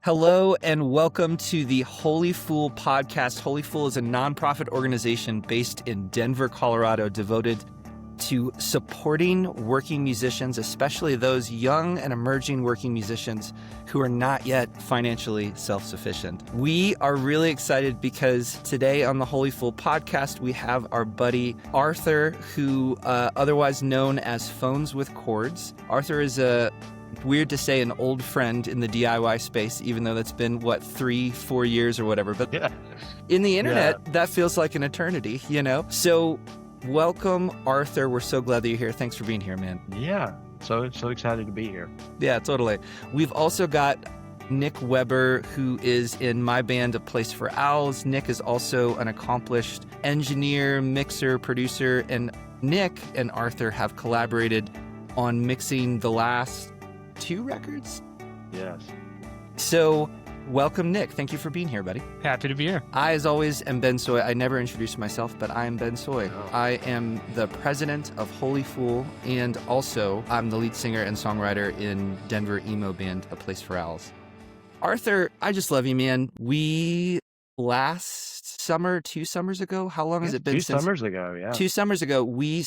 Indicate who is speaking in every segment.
Speaker 1: Hello and welcome to the Holy Fool podcast. Holy Fool is a nonprofit organization based in Denver, Colorado, devoted to supporting working musicians, especially those young and emerging working musicians who are not yet financially self-sufficient. We are really excited because today on the Holy Fool podcast, we have our buddy Arthur, who otherwise known as Phoneswithchords. Arthur is weird to say an old friend in the DIY space, even though that's been, 3-4 years or whatever. But in the internet, that feels like an eternity, you know? So welcome, Arthur. We're so glad that you're here. Thanks for being here, man.
Speaker 2: Yeah, so excited to be here.
Speaker 1: Yeah, totally. We've also got Nick Weber, who is in my band, A Place for Owls. Nick is also an accomplished engineer, mixer, producer, and Nick and Arthur have collaborated on mixing the last 2 records?
Speaker 2: Yes.
Speaker 1: So, welcome, Nick. Thank you for being here, buddy.
Speaker 3: Happy to be here.
Speaker 1: I, as always, am Ben Sooy. I never introduced myself, but I am Ben Sooy.
Speaker 2: Oh.
Speaker 1: I am the president of Holy Fool, and also I'm the lead singer and songwriter in Denver emo band, A Place for Owls. Arthur, I just love you, man. We last summer, 2 summers ago, how long has it been since?
Speaker 2: 2 summers ago, yeah.
Speaker 1: 2 summers ago, we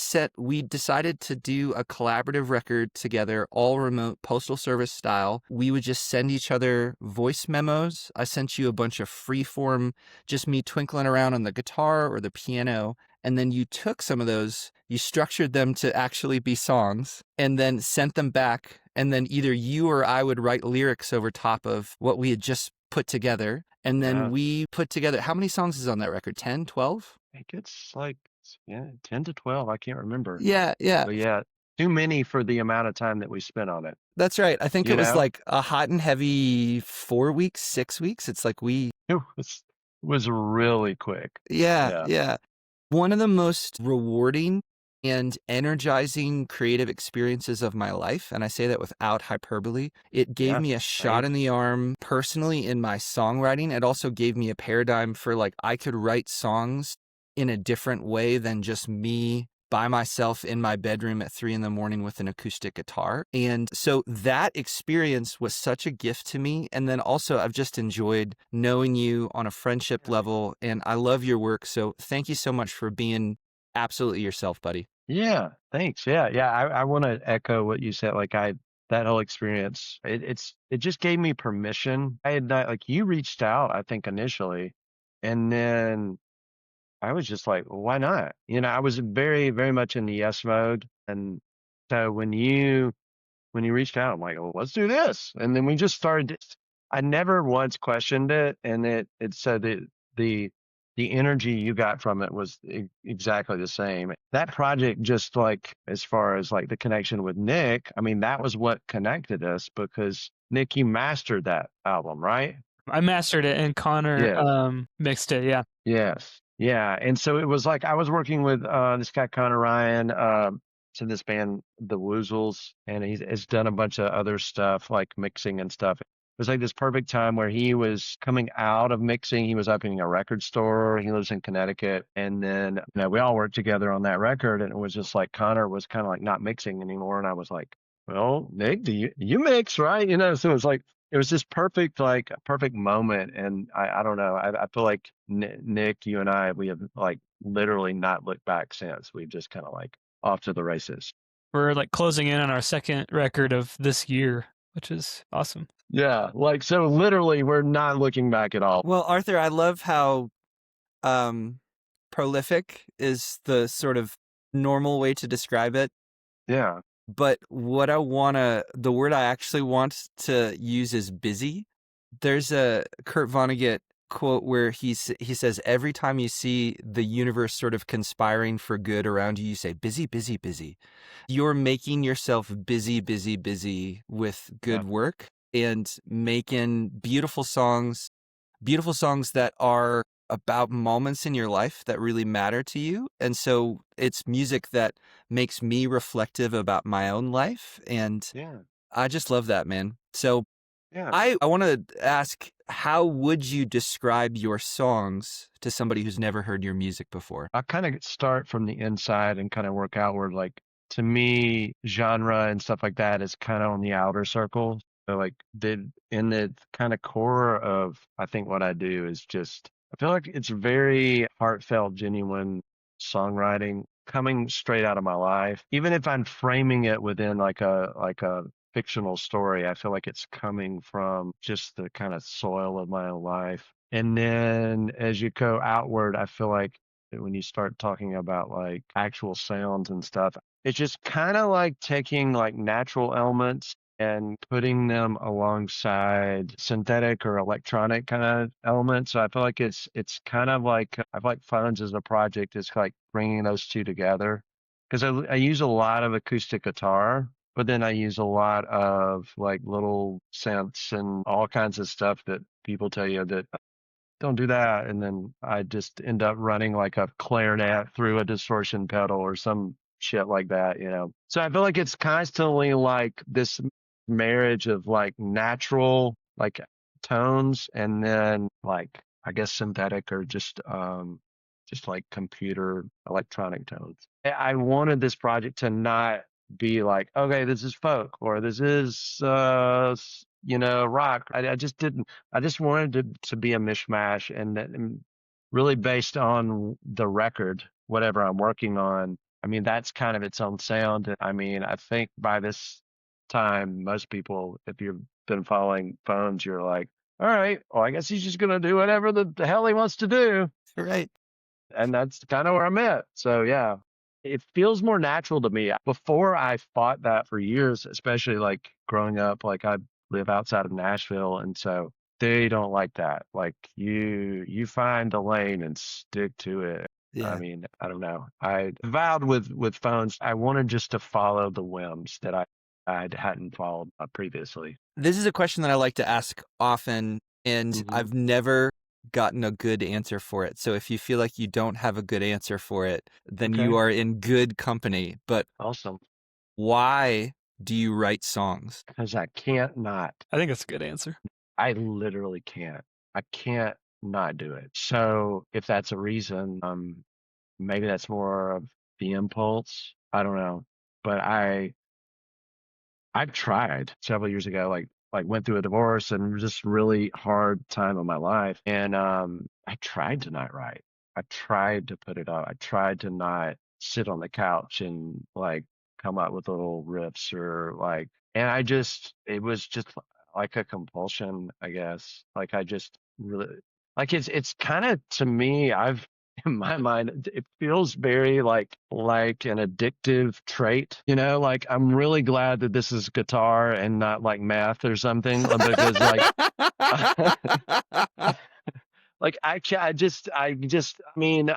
Speaker 1: decided to do a collaborative record together, all remote, postal service style. We would just send each other voice memos. I sent you a bunch of freeform, just me twinkling around on the guitar or the piano. And then you took some of those, you structured them to actually be songs, and then sent them back. And then either you or I would write lyrics over top of what we had just put together. And then we put together, how many songs is on that record? 10, 12?
Speaker 2: I think it's 10 to 12. I can't remember.
Speaker 1: Yeah.
Speaker 2: But yeah, too many for the amount of time that we spent on it.
Speaker 1: That's right. I think it was like a hot and heavy 4 weeks, 6 weeks. It's like
Speaker 2: It was really quick.
Speaker 1: Yeah. One of the most rewarding and energizing creative experiences of my life, and I say that without hyperbole. It gave me a shot in the arm personally in my songwriting. It also gave me a paradigm for I could write songs in a different way than just me by myself in my bedroom at 3 a.m. with an acoustic guitar. And so that experience was such a gift to me. And then also I've just enjoyed knowing you on a friendship level, and I love your work. So thank you so much for being absolutely yourself, buddy.
Speaker 2: Yeah, thanks. Yeah. I want to echo what you said. That whole experience, it just gave me permission. I had not, you reached out, I think, initially, and then I was just like, well, why not? I was very, very much in the yes mode. And so when you reached out, I'm like, well, let's do this. And then we just started. I never once questioned it. And it said that the energy you got from it was exactly the same. That project, just as far as the connection with Nick, I mean, that was what connected us, because Nick, you mastered that album, right?
Speaker 3: I mastered it, and Connor mixed it. Yeah.
Speaker 2: Yes. Yeah. And so it was I was working with this guy, Connor Ryan, in this band, The Woozles, and he's done a bunch of other stuff like mixing and stuff. It was this perfect time where he was coming out of mixing. He was opening a record store. He lives in Connecticut. And then, we all worked together on that record. And it was just Connor was kind of not mixing anymore. And I was like, well, Nick, do you mix, right? So it was it was this perfect, perfect moment. And I don't know. I feel like Nick, you and I, we have literally not looked back since. We've just kind of off to the races.
Speaker 3: We're closing in on our second record of this year, which is awesome.
Speaker 2: Yeah, so literally we're not looking back at all.
Speaker 1: Well, Arthur, I love how prolific is the sort of normal way to describe it.
Speaker 2: Yeah.
Speaker 1: But the word I actually want to use is busy. There's a Kurt Vonnegut quote where he says, every time you see the universe sort of conspiring for good around you, you say, busy, busy, busy. You're making yourself busy, busy, busy with good work and making beautiful songs that are about moments in your life that really matter to you. And so it's music that makes me reflective about my own life. And I just love that, man. So I want to ask, how would you describe your songs to somebody who's never heard your music before?
Speaker 2: I kind of start from the inside and kind of work outward. To me, genre and stuff like that is kind of on the outer circle. So like in the kind of core of I think what I do is just I feel like it's very heartfelt, genuine songwriting coming straight out of my life. Even if I'm framing it within like a fictional story, I feel like it's coming from just the kind of soil of my own life. And then as you go outward, I feel like when you start talking about like actual sounds and stuff, it's just kind of like taking like natural elements and putting them alongside synthetic or electronic kind of elements. So I feel like it's kind of like I feel like Phones as a project is like bringing those two together because I use a lot of acoustic guitar, but then I use a lot of like little synths and all kinds of stuff that people tell you that don't do that. And then I just end up running like a clarinet through a distortion pedal or some shit like that, you know. So I feel like it's constantly like this marriage of like natural like tones and then like I guess synthetic or just like computer electronic tones. I wanted this project to not be like, okay, this is folk or this is rock. I just didn't I just wanted to be a mishmash and really based on the record, whatever I'm working on. I mean, that's kind of its own sound. I mean, I think by this time, most people, if you've been following Phones, you're like, all right, well, I guess he's just going to do whatever the hell he wants to do.
Speaker 1: Right.
Speaker 2: And that's kind of where I'm at. So, yeah, it feels more natural to me. Before I fought that for years, especially like growing up, like I live outside of Nashville. And so they don't like that. Like you find the lane and stick to it. I
Speaker 1: Yeah.
Speaker 2: mean, I don't know. I vowed with Phones, I wanted just to follow the whims that I hadn't followed previously.
Speaker 1: This is a question that I like to ask often, and
Speaker 2: Hmm.
Speaker 1: I've never gotten a good answer for it. So if you feel like you don't have a good answer for it, then you
Speaker 2: Okay.
Speaker 1: are in good company. But
Speaker 2: Awesome.
Speaker 1: why do you write songs?
Speaker 2: Because I can't not.
Speaker 3: I think that's a good answer.
Speaker 2: I literally can't. I can't not do it. So if that's a reason, maybe that's more of the impulse. I don't know. But I've tried several years ago, like went through a divorce and just really hard time of my life. And I tried to not write. I tried to put it up. I tried to not sit on the couch and like come up with little riffs or like and it was just like a compulsion, I guess. Like I just really like it's kind of to me, I've in my mind, it feels very like an addictive trait, you know, like I'm really glad that this is guitar and not like math or something because like like I mean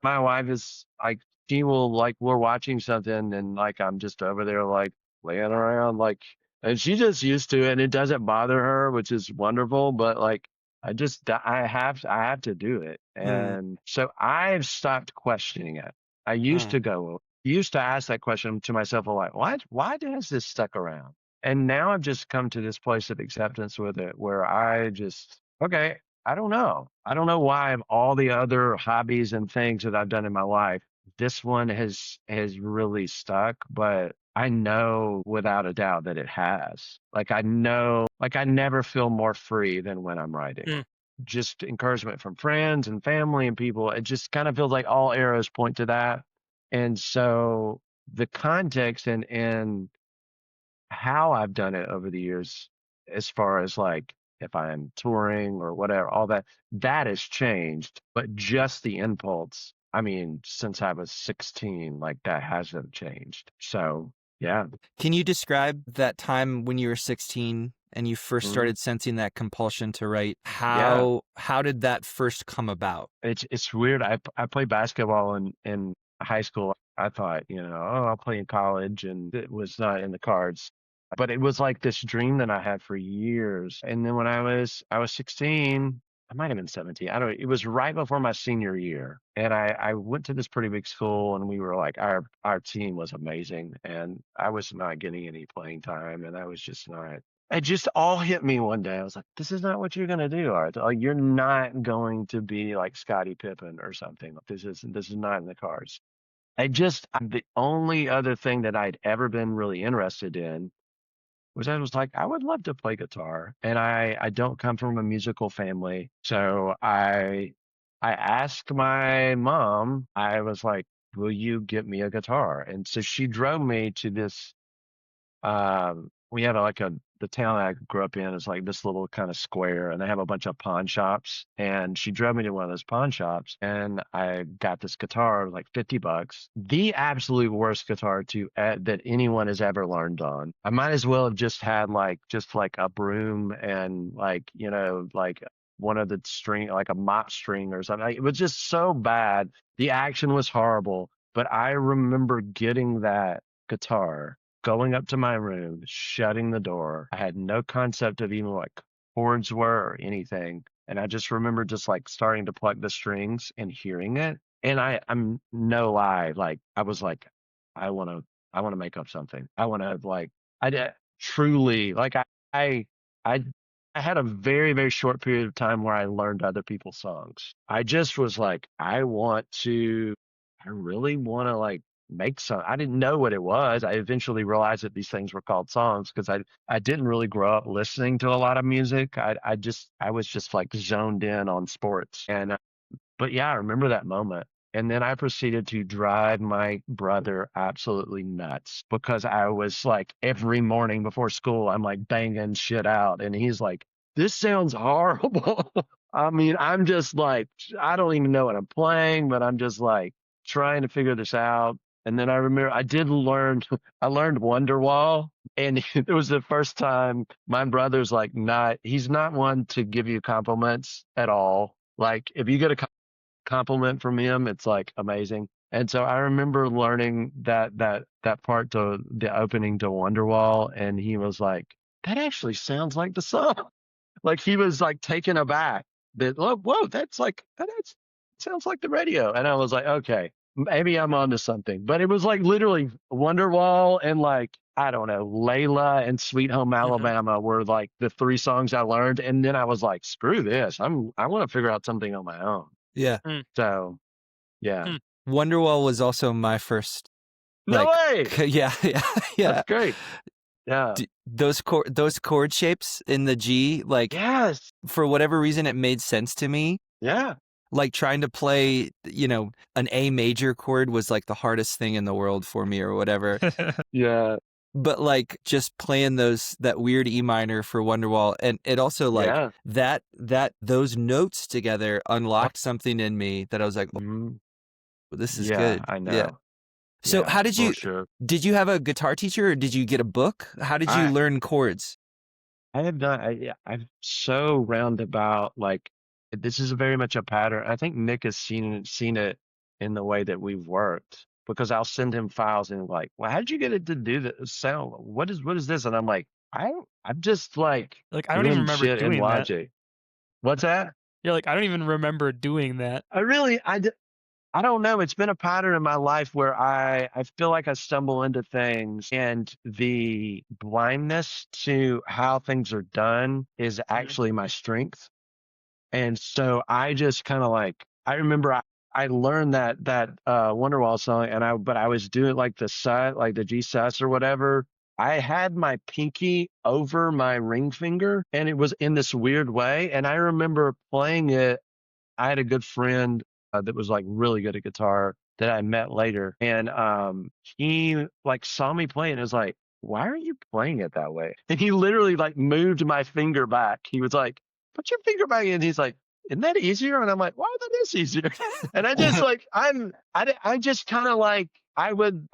Speaker 2: my wife is like she will like we're watching something and like I'm just over there like laying around like and she just used to it and it doesn't bother her, which is wonderful, but like I have to do it.
Speaker 1: Hmm.
Speaker 2: And so I've stopped questioning it. I
Speaker 1: Hmm.
Speaker 2: used to ask that question to myself a lot. Why has this stuck around? And now I've just come to this place of acceptance with it where I just okay, I don't know. I don't know why of all the other hobbies and things that I've done in my life, this one has really stuck, but I know without a doubt that it has. Like I know, like I never feel more free than when I'm writing.
Speaker 3: Mm.
Speaker 2: Just encouragement from friends and family and people. It just kind of feels like all arrows point to that. And so the context and how I've done it over the years, as far as like if I'm touring or whatever, all that, that has changed. But just the impulse, I mean, since I was 16, like that hasn't changed. So yeah.
Speaker 1: Can you describe that time when you were 16 and you first
Speaker 2: Mhm.
Speaker 1: started sensing that compulsion to write?
Speaker 2: Yeah.
Speaker 1: How did that first come about?
Speaker 2: It's weird. I played basketball in high school. I thought, oh, I'll play in college, and it was not in the cards. But it was like this dream that I had for years. And then when I was 16, I might have been 17. I don't know. It was right before my senior year. And I went to this pretty big school and we were like our team was amazing. And I was not getting any playing time and I was just not it just all hit me one day. I was like, this is not what you're gonna do, Arthur. Like, you're not going to be like Scottie Pippen or something. Like, this is not in the cards. The only other thing that I'd ever been really interested in was I was like, I would love to play guitar. And I don't come from a musical family. So I asked my mom, I was like, will you get me a guitar? And so she drove me to this we have the town I grew up in is like this little kind of square, and they have a bunch of pawn shops. And she drove me to one of those pawn shops, and I got this guitar, like $50. The absolute worst guitar that anyone has ever learned on. I might as well have just had just like a broom and like one of the string, like a mop string or something. Like, it was just so bad. The action was horrible, but I remember getting that guitar, going up to my room, shutting the door. I had no concept of even what chords were or anything. And I just remember just like starting to pluck the strings and hearing it. And I'm no lie, like I was like, I want to make up something. I want to like, truly like I, I, I had a very, very short period of time where I learned other people's songs. I just was like, I really want to like make some. I didn't know what it was. I eventually realized that these things were called songs because I didn't really grow up listening to a lot of music. I was just like zoned in on sports. And but yeah, I remember that moment. And then I proceeded to drive my brother absolutely nuts because I was like every morning before school, I'm like banging shit out. And he's like, this sounds horrible. I mean, I'm just like, I don't even know what I'm playing, but I'm just like trying to figure this out. And then I remember I learned Wonderwall. And it was the first time my brother's like, he's not one to give you compliments at all. Like if you get a compliment from him, it's like amazing. And so I remember learning that part to the opening to Wonderwall, and he was like, "That actually sounds like the song." Like he was like taken aback that, oh, whoa, that sounds like the radio. And I was like, okay, maybe I'm onto something. But it was like literally Wonderwall and like I don't know, Layla and Sweet Home Alabama were like the three songs I learned. And then I was like, screw this. I want to figure out something on my own.
Speaker 1: Yeah.
Speaker 2: So, yeah.
Speaker 1: Wonderwall was also my first.
Speaker 2: No
Speaker 1: like,
Speaker 2: way.
Speaker 1: Yeah, yeah, yeah.
Speaker 2: That's great. Yeah.
Speaker 1: Those chord shapes in the G, like,
Speaker 2: Yes.
Speaker 1: for whatever reason, it made sense to me.
Speaker 2: Yeah.
Speaker 1: Like trying to play, an A major chord was like the hardest thing in the world for me or whatever.
Speaker 2: Yeah.
Speaker 1: But like just playing that weird E minor for Wonderwall, and it also like those notes together unlocked something in me that I was like, oh, this is good.
Speaker 2: I know.
Speaker 1: Yeah. So how did you did you have a guitar teacher or did you get a book? How did you learn chords?
Speaker 2: I have not. I'm so roundabout. Like this is very much a pattern. I think Nick has seen it in the way that we've worked because I'll send him files and like, well, how did you get it to do the sound? What is this? And I'm like, I'm just like
Speaker 3: I don't even remember
Speaker 2: shit
Speaker 3: doing
Speaker 2: in Logic. What's that?
Speaker 3: You're like, I don't even remember doing that.
Speaker 2: I don't know. It's been a pattern in my life where I feel like I stumble into things and the blindness to how things are done is actually my strength. And so I just kind of like, I remember I learned that Wonderwall song but I was doing like the G sus or whatever. I had my pinky over my ring finger and it was in this weird way. And I remember playing it. I had a good friend that was like really good at guitar that I met later. And he like saw me play and was like, why are you playing it that way? And he literally like moved my finger back. He was like, put your finger back in. He's like, isn't that easier? And I'm like, wow, that is easier. And I just like, I just kind of like, I would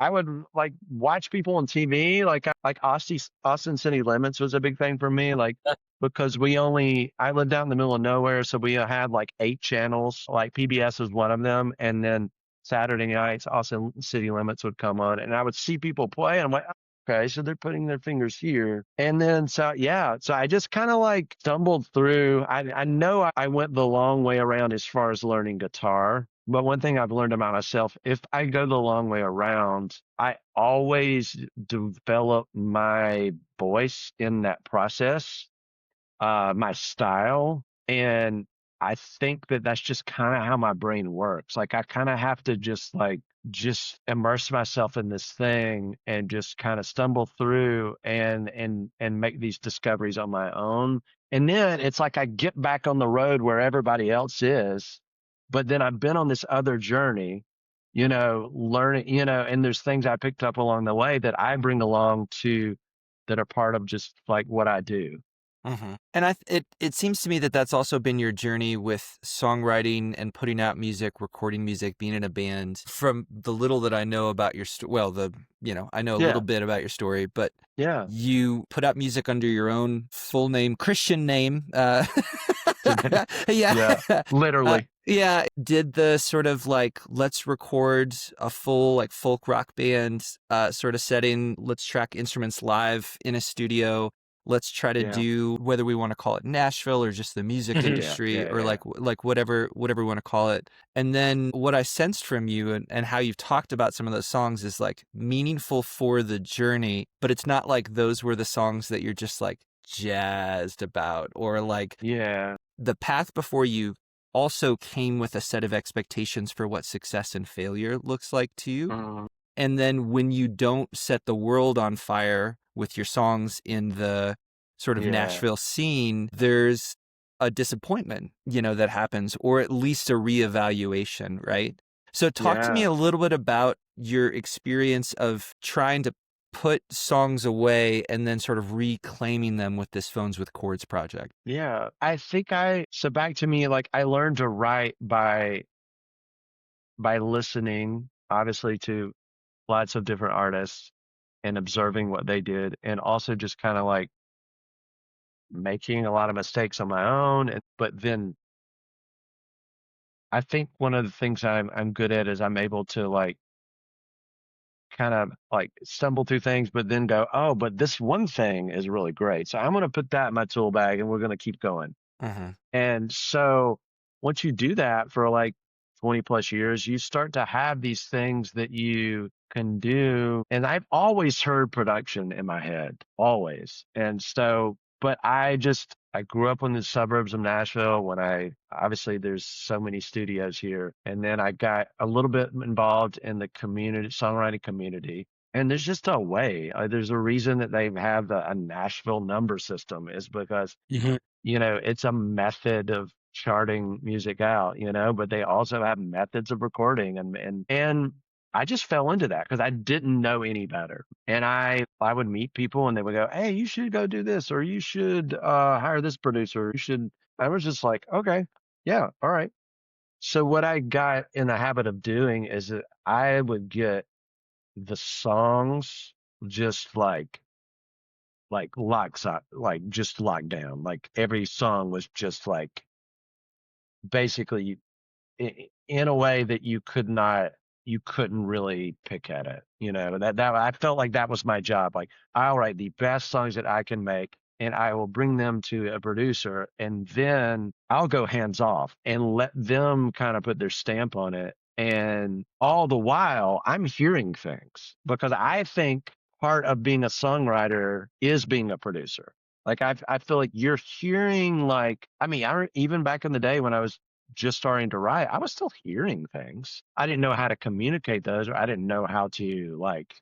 Speaker 2: like watch people on TV, like Austin City Limits was a big thing for me, like because I lived out in the middle of nowhere, so we had like 8 channels, like PBS was one of them, and then Saturday nights Austin City Limits would come on, and I would see people play, and I'm like, okay, so they're putting their fingers here, and then so I just kind of like stumbled through. I know I went the long way around as far as learning guitar. But one thing I've learned about myself, if I go the long way around, I always develop my voice in that process, my style. And I think that that's just kind of how my brain works. Like I kind of have to just immerse myself in this thing and just kind of stumble through and make these discoveries on my own. And then it's like I get back on the road where everybody else is, but then I've been on this other journey, learning, and there's things I picked up along the way that I bring along to that are part of just like what I do.
Speaker 1: And it seems to me that that's also been your journey with songwriting and putting out music, recording music, being in a band. From the little that I know about your I know a little
Speaker 2: Yeah.
Speaker 1: bit about your story, but
Speaker 2: Yeah.
Speaker 1: you put out music under your own full name, Christian name.
Speaker 2: Yeah. Literally.
Speaker 1: Yeah, did the sort of like, let's record a full like folk rock band sort of setting. Let's track instruments live in a studio. Let's try to do, whether we want to call it Nashville or just the music industry or like whatever we want to call it. And then what I sensed from you and how you've talked about some of those songs is like meaningful for the journey, but it's not like those were the songs that you're just like jazzed about, or like the path before you also came with a set of expectations for what success and failure looks like to you. And then when you don't set the world on fire with your songs in the sort of Nashville scene, there's a disappointment, that happens, or at least a reevaluation, right? So talk to me a little bit about your experience of trying to put songs away and then sort of reclaiming them with this Phones with Chords project.
Speaker 2: Yeah. I think so back to me, like I learned to write by listening, obviously, to lots of different artists and observing what they did, and also just kind of like making a lot of mistakes on my own. But then I think one of the things I'm good at is I'm able to like kind of like stumble through things, but then go, oh, but this one thing is really great. So I'm going to put that in my tool bag and we're going to keep going. And so once you do that for like 20 plus years, you start to have these things that you can do. And I've always heard production in my head, always. And so, but I grew up in the suburbs of Nashville obviously there's so many studios here. And then I got a little bit involved in the songwriting community. And there's just a way, there's a reason that they have a Nashville number system, is because it's a method of charting music out, but they also have methods of recording, and I just fell into that because I didn't know any better. And I would meet people and they would go, hey, you should go do this, or you should hire this producer. I was just like, okay, yeah, all right. So what I got in the habit of doing is that I would get the songs just like just locked down. Like every song was just like basically in a way that you couldn't really pick at it. That I felt like that was my job. Like I'll write the best songs that I can make and I will bring them to a producer, and then I'll go hands off and let them kind of put their stamp on it. And all the while I'm hearing things, because I think part of being a songwriter is being a producer. Like I feel like you're hearing, like, I mean, even back in the day when I was just starting to write, I was still hearing things. I didn't know how to communicate those, or I didn't know how to like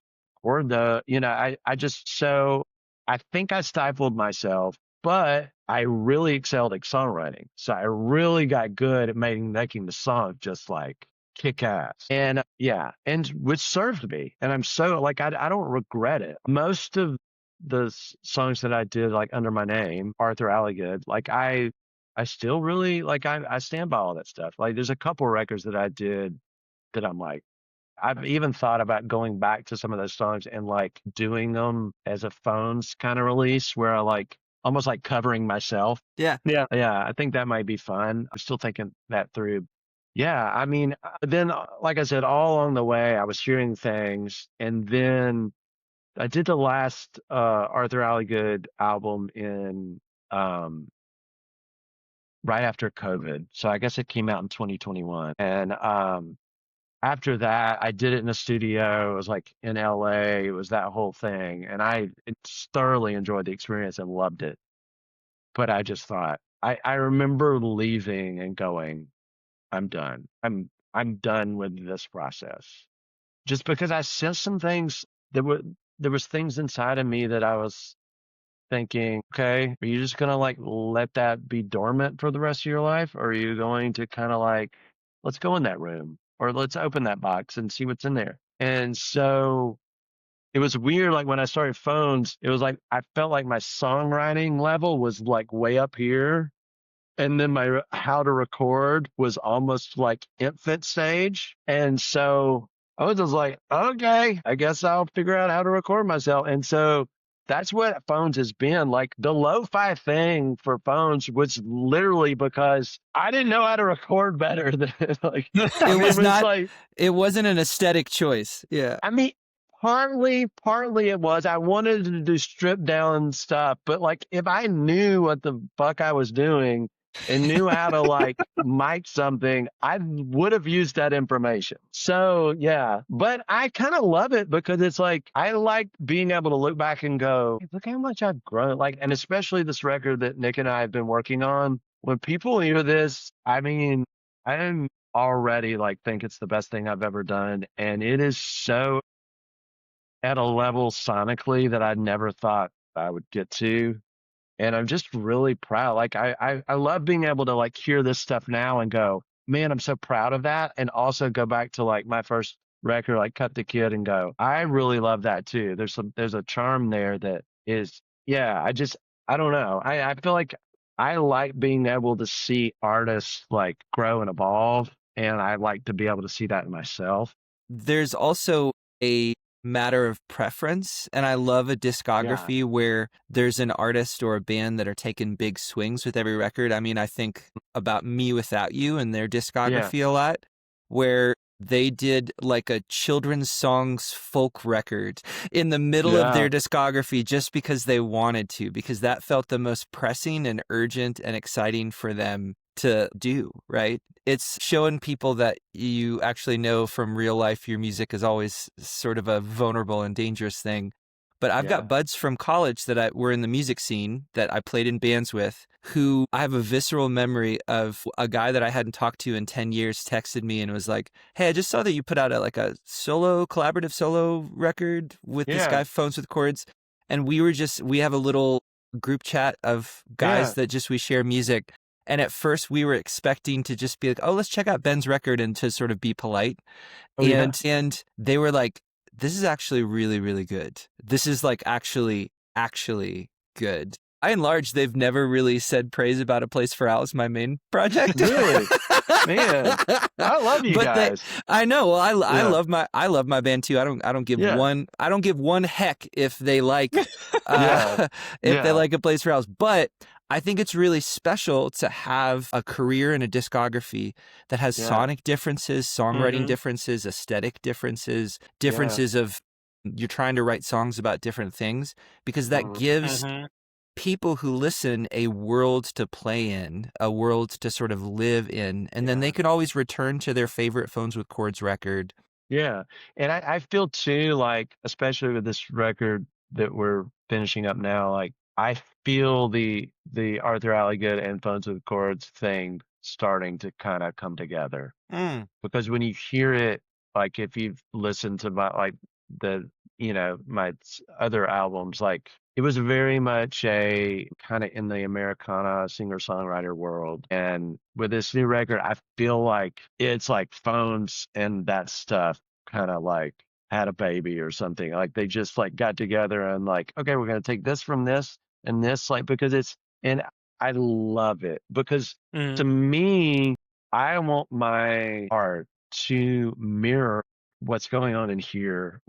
Speaker 2: word so I think I stifled myself, but I really excelled at songwriting. So I really got good at making the song just like kick ass. And and which served me. And I'm so like, I don't regret it. Most of the songs that I did like under my name, Arthur Alligood, like I still really like, I stand by all that stuff. Like there's a couple records that I did that I'm like, I've even thought about going back to some of those songs and like doing them as a phones kind of release, where I like almost like covering myself.
Speaker 1: Yeah.
Speaker 2: I think that might be fun. I'm still thinking that through. Yeah. I mean, then like I said, all along the way, I was hearing things, and then I did the last Arthur Alligood album in right after COVID. So I guess it came out in 2021. And after that, I did it in a studio. It was like in LA. It was that whole thing. And I thoroughly enjoyed the experience and loved it. But I just thought, I remember leaving and going, I'm done. I'm done with this process. Just because I sensed some things, there was things inside of me that I was thinking, okay, are you just gonna like let that be dormant for the rest of your life? Or are you going to kind of like, let's go in that room or let's open that box and see what's in there? And so it was weird. Like when I started Phones, it was like I felt like my songwriting level was like way up here. And then my how to record was almost like infant stage. And so I was just like, okay, I guess I'll figure out how to record myself. And so that's what Phones has been. Like the lo-fi thing for Phones was literally because I didn't know how to record better than like I
Speaker 1: It
Speaker 2: mean,
Speaker 1: was
Speaker 2: it was
Speaker 1: not.
Speaker 2: like
Speaker 1: It wasn't an aesthetic choice. Yeah.
Speaker 2: I mean, partly it was. I wanted to do stripped down stuff, but like if I knew what the fuck I was doing and knew how to like mic something, I would have used that information. So yeah, but I kind of love it because it's like I like being able to look back and go, "Hey, look how much I've grown." Like, and especially this record that Nick and I have been working on. When people hear this, I mean, I'm already like think it's the best thing I've ever done, and it is so at a level sonically that I never thought I would get to. And I'm just really proud. Like I love being able to like hear this stuff now and go, man, I'm so proud of that. And also go back to like my first record, like Cut the Kid, and go, I really love that too. There's a charm there that is, yeah, I don't know. I feel like I like being able to see artists like grow and evolve. And I like to be able to see that in myself.
Speaker 1: There's also a matter of preference, and I love a
Speaker 2: Yeah.
Speaker 1: discography where there's an artist or a band that are taking big swings with every record. I mean, I think about Me Without You and their discography a lot, where they did like a children's songs folk record in the middle of their discography just because they wanted to, because that felt the most pressing and urgent and exciting for them to do, right? It's showing people that you actually know from real life your music is always sort of a vulnerable and dangerous thing. But I've got buds from college that were in the music scene that I played in bands with, who I have a visceral memory of. A guy that I hadn't talked to in 10 years texted me and was like, hey, I just saw that you put out a collaborative solo record with this guy, Phones with Chords. And we have a little group chat of guys that we share music. And at first we were expecting to just be like, oh, let's check out Ben's record and to sort of be polite. And they were like, this is actually really, really good. This is like actually good. By and large, they've never really said praise about A Place for Owls, my main project.
Speaker 2: Really? Man, I love you guys.
Speaker 1: I know. Well, I love my band too. I don't give one heck if they like they like A Place for Owls. But I think it's really special to have a career and a discography that has sonic differences, songwriting differences, aesthetic differences of you're trying to write songs about different things, because that gives people who listen a world to play in, a world to sort of live in, and then they can always return to their favorite Phones with Chords record.
Speaker 2: Yeah. And I feel too, like, especially with this record that we're finishing up now, like I feel the Arthur Alligood and Phones with Chords thing starting to kind of come together. Because when you hear it, like if you've listened to my my other albums, like it was very much a kind of in the Americana singer-songwriter world. And with this new record, I feel like it's like Phones and that stuff kind of like had a baby or something. Like they just like got together and like, okay, we're going to take this from this and this, like, because and I love it because to me, I want my art to mirror what's going on in here,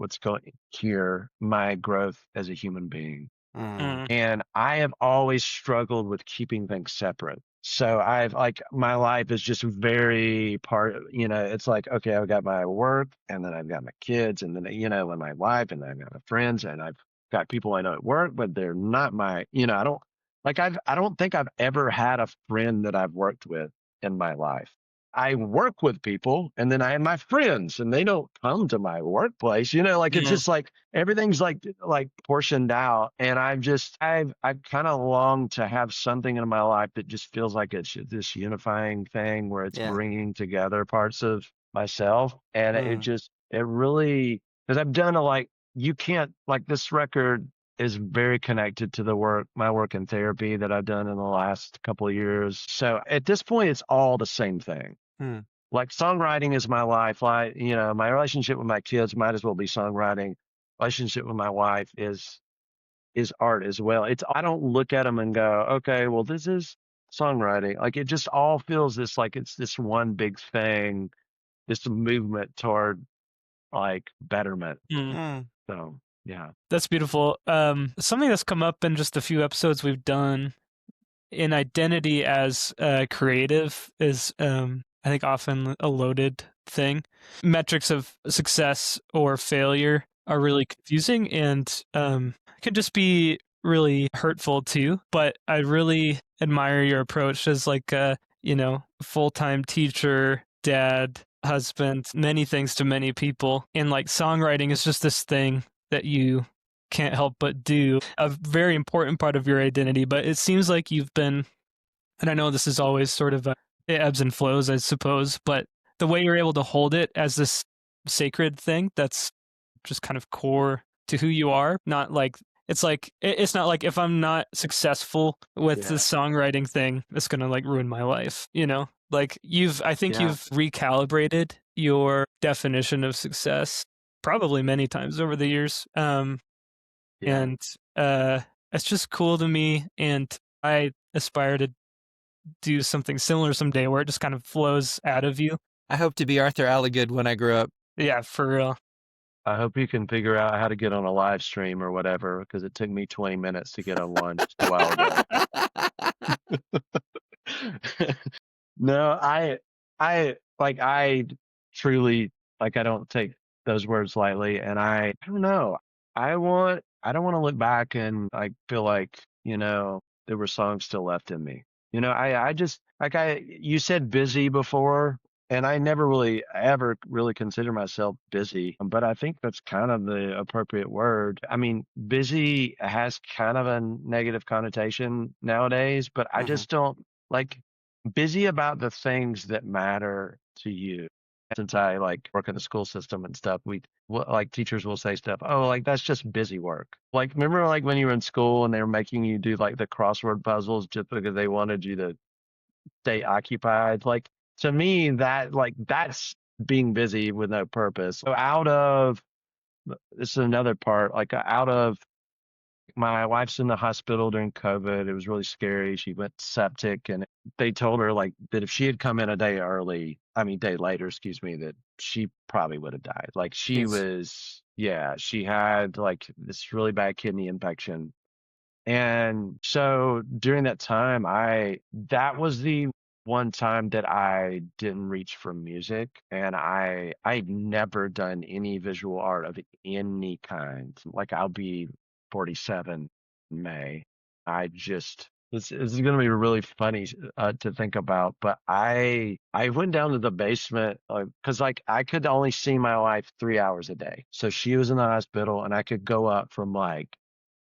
Speaker 2: my growth as a human being. And I have always struggled with keeping things separate. So I've like my life is just very it's like, okay, I've got my work and then I've got my kids and then, and my wife and then I've got my friends and I've got people I know at work, but they're not I don't think I've ever had a friend that I've worked with in my life. I work with people, and then I have my friends, and they don't come to my workplace. Like it's just like everything's like portioned out, and I've kind of longed to have something in my life that just feels like it's this unifying thing where it's
Speaker 1: Yeah.
Speaker 2: bringing together parts of myself, and
Speaker 1: Mm.
Speaker 2: it really, because I've done you can't, like, this record is very connected to my work in therapy that I've done in the last couple of years. So at this point, it's all the same thing.
Speaker 1: Mm.
Speaker 2: Like, songwriting is my life. My relationship with my kids might as well be songwriting. Relationship with my wife is art as well. I don't look at them and go, okay, well, this is songwriting. Like, it just all feels like it's this one big thing, this movement toward like betterment.
Speaker 3: Mm.
Speaker 1: Mm.
Speaker 2: So yeah.
Speaker 3: That's beautiful. Something that's come up in just a few episodes we've done in identity as creative is, I think, often a loaded thing. Metrics of success or failure are really confusing and can just be really hurtful too. But I really admire your approach as like a, full-time teacher, dad, husband, many things to many people. And like songwriting is just this thing that you can't help but do, a very important part of your identity. But it seems like you've been, and I know this is always sort of it ebbs and flows, I suppose, but the way you're able to hold it as this sacred thing that's just kind of core to who you are, not like it's not like if I'm not successful with
Speaker 2: Yeah.
Speaker 3: the songwriting thing, it's gonna like ruin my life, Like I think
Speaker 2: Yeah.
Speaker 3: you've recalibrated your definition of success probably many times over the years.
Speaker 2: Yeah.
Speaker 3: And it's just cool to me, and I aspire to do something similar someday where it just kind of flows out of you.
Speaker 1: I hope to be Arthur Alligood when I grow up.
Speaker 3: Yeah, for real.
Speaker 2: I hope you can figure out how to get on a live stream or whatever, because it took me 20 minutes to get on one just a while ago. No, I truly, like, I don't take those words lightly, and I don't know. I don't want to look back and like feel like, there were songs still left in me. I just, like, you said busy before, and I never really ever really consider myself busy, but I think that's kind of the appropriate word. I mean, busy has kind of a negative connotation nowadays, but I just don't like busy about the things that matter to you. Since I like work in the school system and stuff, like teachers will say stuff, oh, like that's just busy work. Like, remember like when you were in school and they were making you do like the crossword puzzles just because they wanted you to stay occupied? Like, to me, that's being busy with no purpose. So this is another part, like out of, my wife's in the hospital during COVID. It was really scary. She went septic, and they told her like that if she had come in a day later, excuse me, that she probably would have died. Like, she had like this really bad kidney infection. And so during that time, that was the one time that I didn't reach for music, and I'd never done any visual art of any kind. Like, I'll be 47 in May. This is going to be really funny to think about, but I went down to the basement because like I could only see my wife 3 hours a day. So she was in the hospital, and I could go up from like,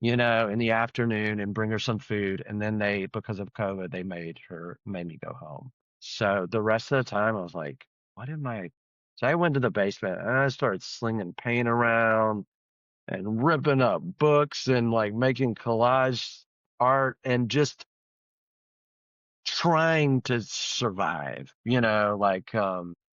Speaker 2: in the afternoon and bring her some food. And then because of COVID, they made me go home. So the rest of the time I was like, so I went to the basement and I started slinging paint around and ripping up books and like making collage art and just trying to survive,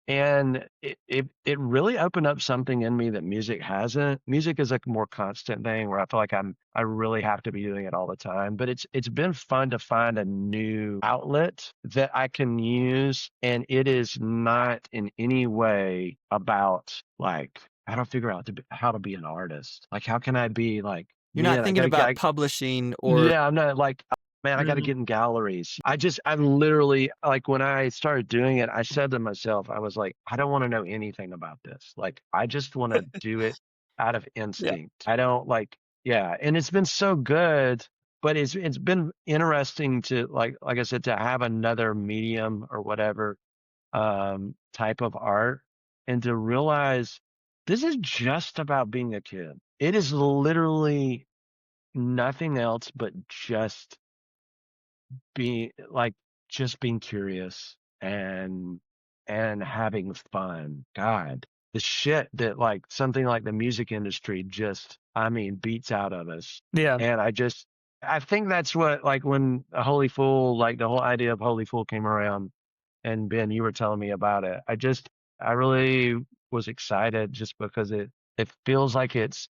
Speaker 2: and it really opened up something in me that music hasn't. Music is a more constant thing where I feel like I really have to be doing it all the time. But it's been fun to find a new outlet that I can use, and it is not in any way about like how to figure out how to be an artist. Like, how can I be like,
Speaker 1: You're not
Speaker 2: man,
Speaker 1: thinking about publishing or
Speaker 2: yeah, I'm not like, man, I got to get in galleries. I literally, like, when I started doing it, I said to myself, I was like, I don't want to know anything about this. Like, I just want to do it out of
Speaker 3: Yeah.
Speaker 2: instinct. I don't like, yeah. And it's been so good, but it's been interesting to like I said, to have another medium or whatever type of art, and to realize this is just about being a kid. It is literally nothing else but just being like just being curious and having fun. God, the shit that like something like the music industry just, I mean, beats out of us.
Speaker 3: Yeah.
Speaker 2: And I think that's what, like, when a Holy Fool, like the whole idea of Holy Fool came around, and Ben, you were telling me about it. I really was excited just because it feels like it's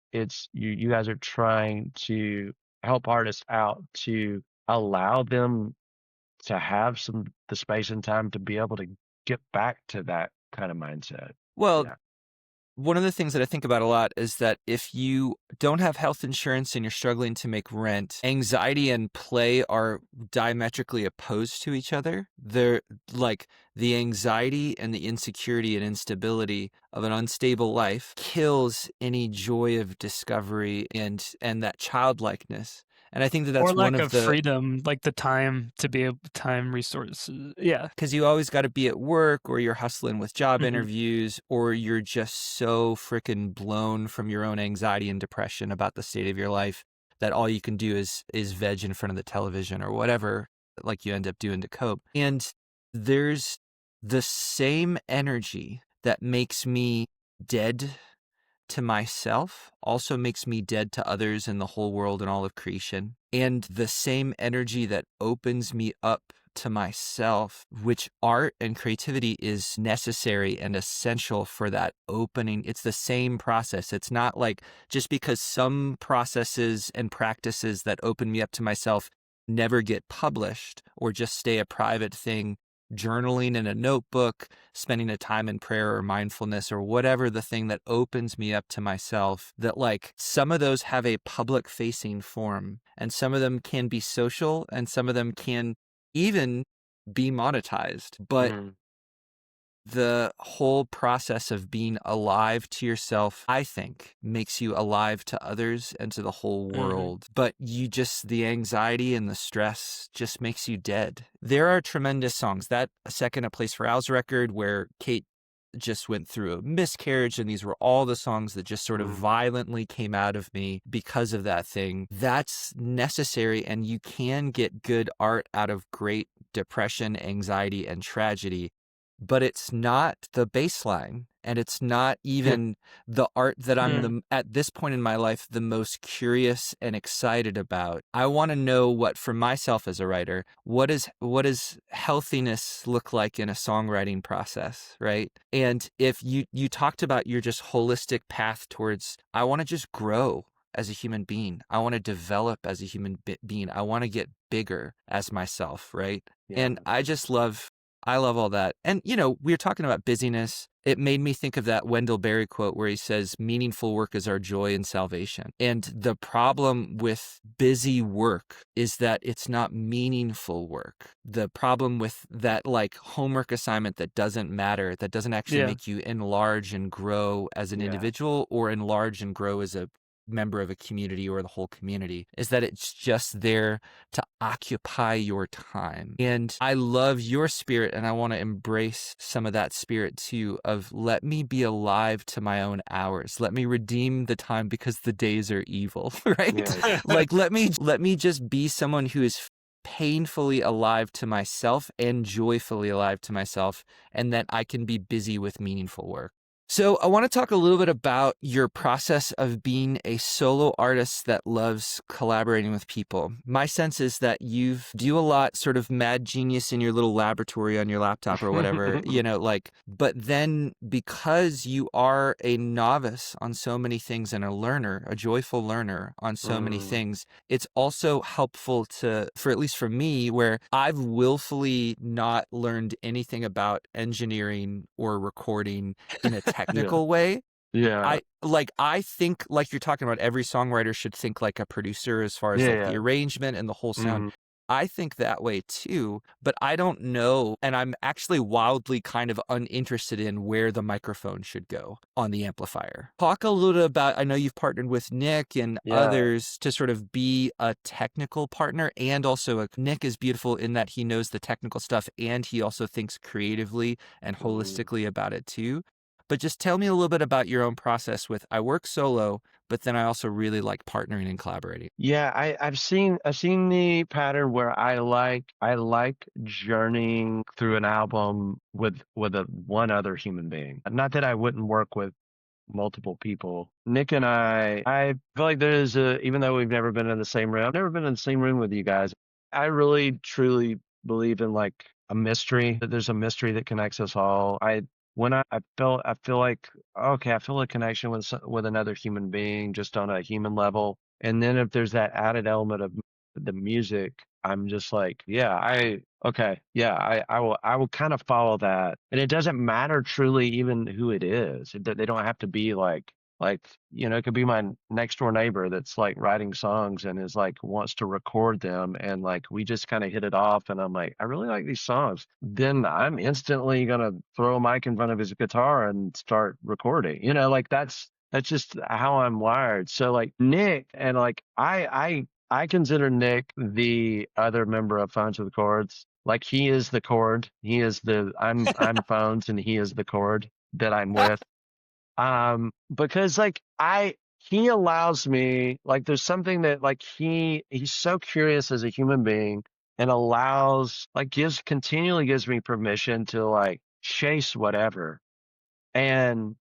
Speaker 2: you guys are trying to help artists out to allow them to have the space and time to be able to get back to that kind of mindset.
Speaker 1: Well,
Speaker 2: Yeah.
Speaker 1: one of the things that I think about a lot is that if you don't have health insurance and you're struggling to make rent, anxiety and play are diametrically opposed to each other. They're like the anxiety and the insecurity and instability of an unstable life kills any joy of discovery and that childlikeness. And I think that that's
Speaker 3: or lack
Speaker 1: one
Speaker 3: of freedom, like the time to be able time resources. Yeah.
Speaker 1: because you always got to be at work, or you're hustling with job interviews, or you're just so freaking blown from your own anxiety and depression about the state of your life that all you can do is veg in front of the television or whatever, like you end up doing to cope. And there's the same energy that makes me dead to myself also makes me dead to others in the whole world and all of creation. And the same energy that opens me up to myself, which art and creativity is necessary and essential for that opening. It's the same process. It's not like just because some processes and practices that open me up to myself never get published or just stay a private thing, journaling in a notebook, spending a time in prayer or mindfulness or whatever the thing that opens me up to myself, that like some of those have a public facing form, and some of them can be social, and some of them can even be monetized. But the whole process of being alive to yourself, I think, makes you alive to others and to the whole world. But the anxiety and the stress just makes you dead. There are tremendous songs. That A Second, A Place for Al's record, where Kate just went through a miscarriage, and these were all the songs that just sort of violently came out of me because of that thing. That's necessary, and you can get good art out of great depression, anxiety, and tragedy. But it's not the baseline, and it's not even the art that I'm at this point in my life the most curious and excited about. I want to know what, for myself as a writer, what does healthiness look like in a songwriting process, right? And if you talked about your just holistic path towards, I want to just grow as a human being. I want to develop as a human being. I want to get bigger as myself, right? Yeah. And I love all that. And, we were talking about busyness. It made me think of that Wendell Berry quote where he says, meaningful work is our joy and salvation. And the problem with busy work is that it's not meaningful work. The problem with that, like, homework assignment that doesn't matter, that doesn't actually make you enlarge and grow as an individual or enlarge and grow as a member of a community or the whole community, is that it's just there to occupy your time. And I love your spirit, and I want to embrace some of that spirit too, of let me be alive to my own hours. Let me redeem the time because the days are evil, right? Yeah. Like let me just be someone who is painfully alive to myself and joyfully alive to myself, and that I can be busy with meaningful work. So I want to talk a little bit about your process of being a solo artist that loves collaborating with people. My sense is that you do a lot sort of mad genius in your little laboratory on your laptop or whatever, but then because you are a novice on so many things and a joyful learner on so many things, it's also helpful for at least for me, where I've willfully not learned anything about engineering or recording in a technical way. Yeah. I think, like you're talking about, every songwriter should think like a producer as far as the arrangement and the whole sound. I think that way too, but I don't know. And I'm actually wildly kind of uninterested in where the microphone should go on the amplifier. Talk a little about, I know you've partnered with Nick and others to sort of be a technical partner, and also Nick is beautiful in that he knows the technical stuff and he also thinks creatively and holistically about it too. But just tell me a little bit about your own process with, I work solo, but then I also really like partnering and collaborating.
Speaker 2: Yeah, I've seen the pattern where I like journeying through an album with one other human being. Not that I wouldn't work with multiple people. Nick and I feel like there's even though we've never been in the same room, I've never been in the same room with you guys. I really truly believe in like a mystery, that there's a mystery that connects us all. I feel like, okay, I feel a connection with another human being just on a human level. And then if there's that added element of the music, I'm just like, I will kind of follow that. And it doesn't matter truly even who it is. They don't have to be like, it could be my next door neighbor that's like writing songs and is like wants to record them, and like we just kind of hit it off, and I'm like, I really like these songs. Then I'm instantly gonna throw a mic in front of his guitar and start recording. Like that's just how I'm wired. So like Nick and like I consider Nick the other member of Phones with Chords. Like he is the chord. He is I'm phones and he is the chord that I'm with. Because like he allows me, like there's something that like he's so curious as a human being, and continually gives me permission to like chase whatever. And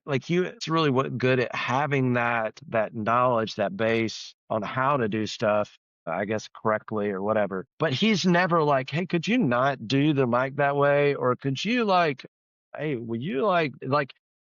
Speaker 2: like it's really good at having that knowledge, that base on how to do stuff, I guess correctly or whatever. But he's never like, hey, could you not do the mic that way? Or could you like, hey, will you like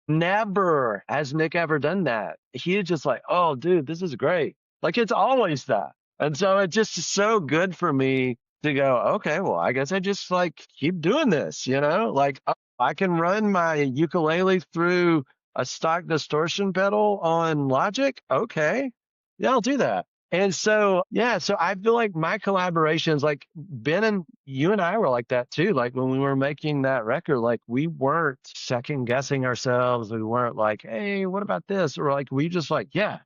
Speaker 2: never has Nick ever done that. He's just like, oh dude, this is great. Like it's always that. And so it just is so good for me to go, okay, well, I guess I just like keep doing this, like I can run my ukulele through a stock distortion pedal on Logic. Okay. Yeah, I'll do that. And so, so I feel like my collaborations, like Ben and you and I were like that too. Like when we were making that record, like we weren't second guessing ourselves. We weren't like, hey, what about this? Or like, we just like, yeah.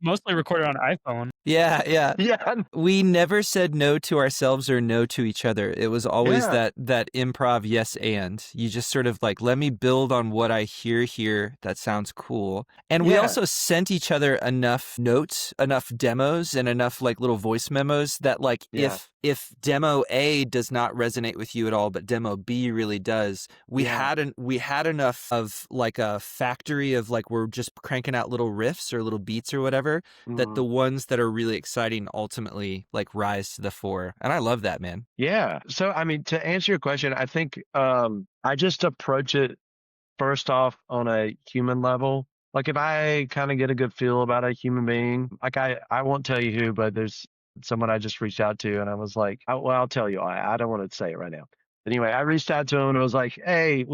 Speaker 3: Mostly recorded on iPhone.
Speaker 1: Yeah.
Speaker 2: Yeah.
Speaker 1: We never said no to ourselves or no to each other. It was always that improv yes and. You just sort of like, let me build on what I hear here that sounds cool. And we also sent each other enough notes, enough demos, and enough like little voice memos that like if demo A does not resonate with you at all, but demo B really does, we had enough of like a factory of like we're just cranking out little riffs or little beats or whatever, that the ones that are really exciting ultimately like rise to the fore. And I love that, man.
Speaker 2: Yeah. So I mean, to answer your question, I think I just approach it first off on a human level. Like if I kind of get a good feel about a human being, like I won't tell you who, but there's someone I just reached out to, and I was like, I'll tell you. I don't want to say it right now. But anyway, I reached out to him and I was like, hey,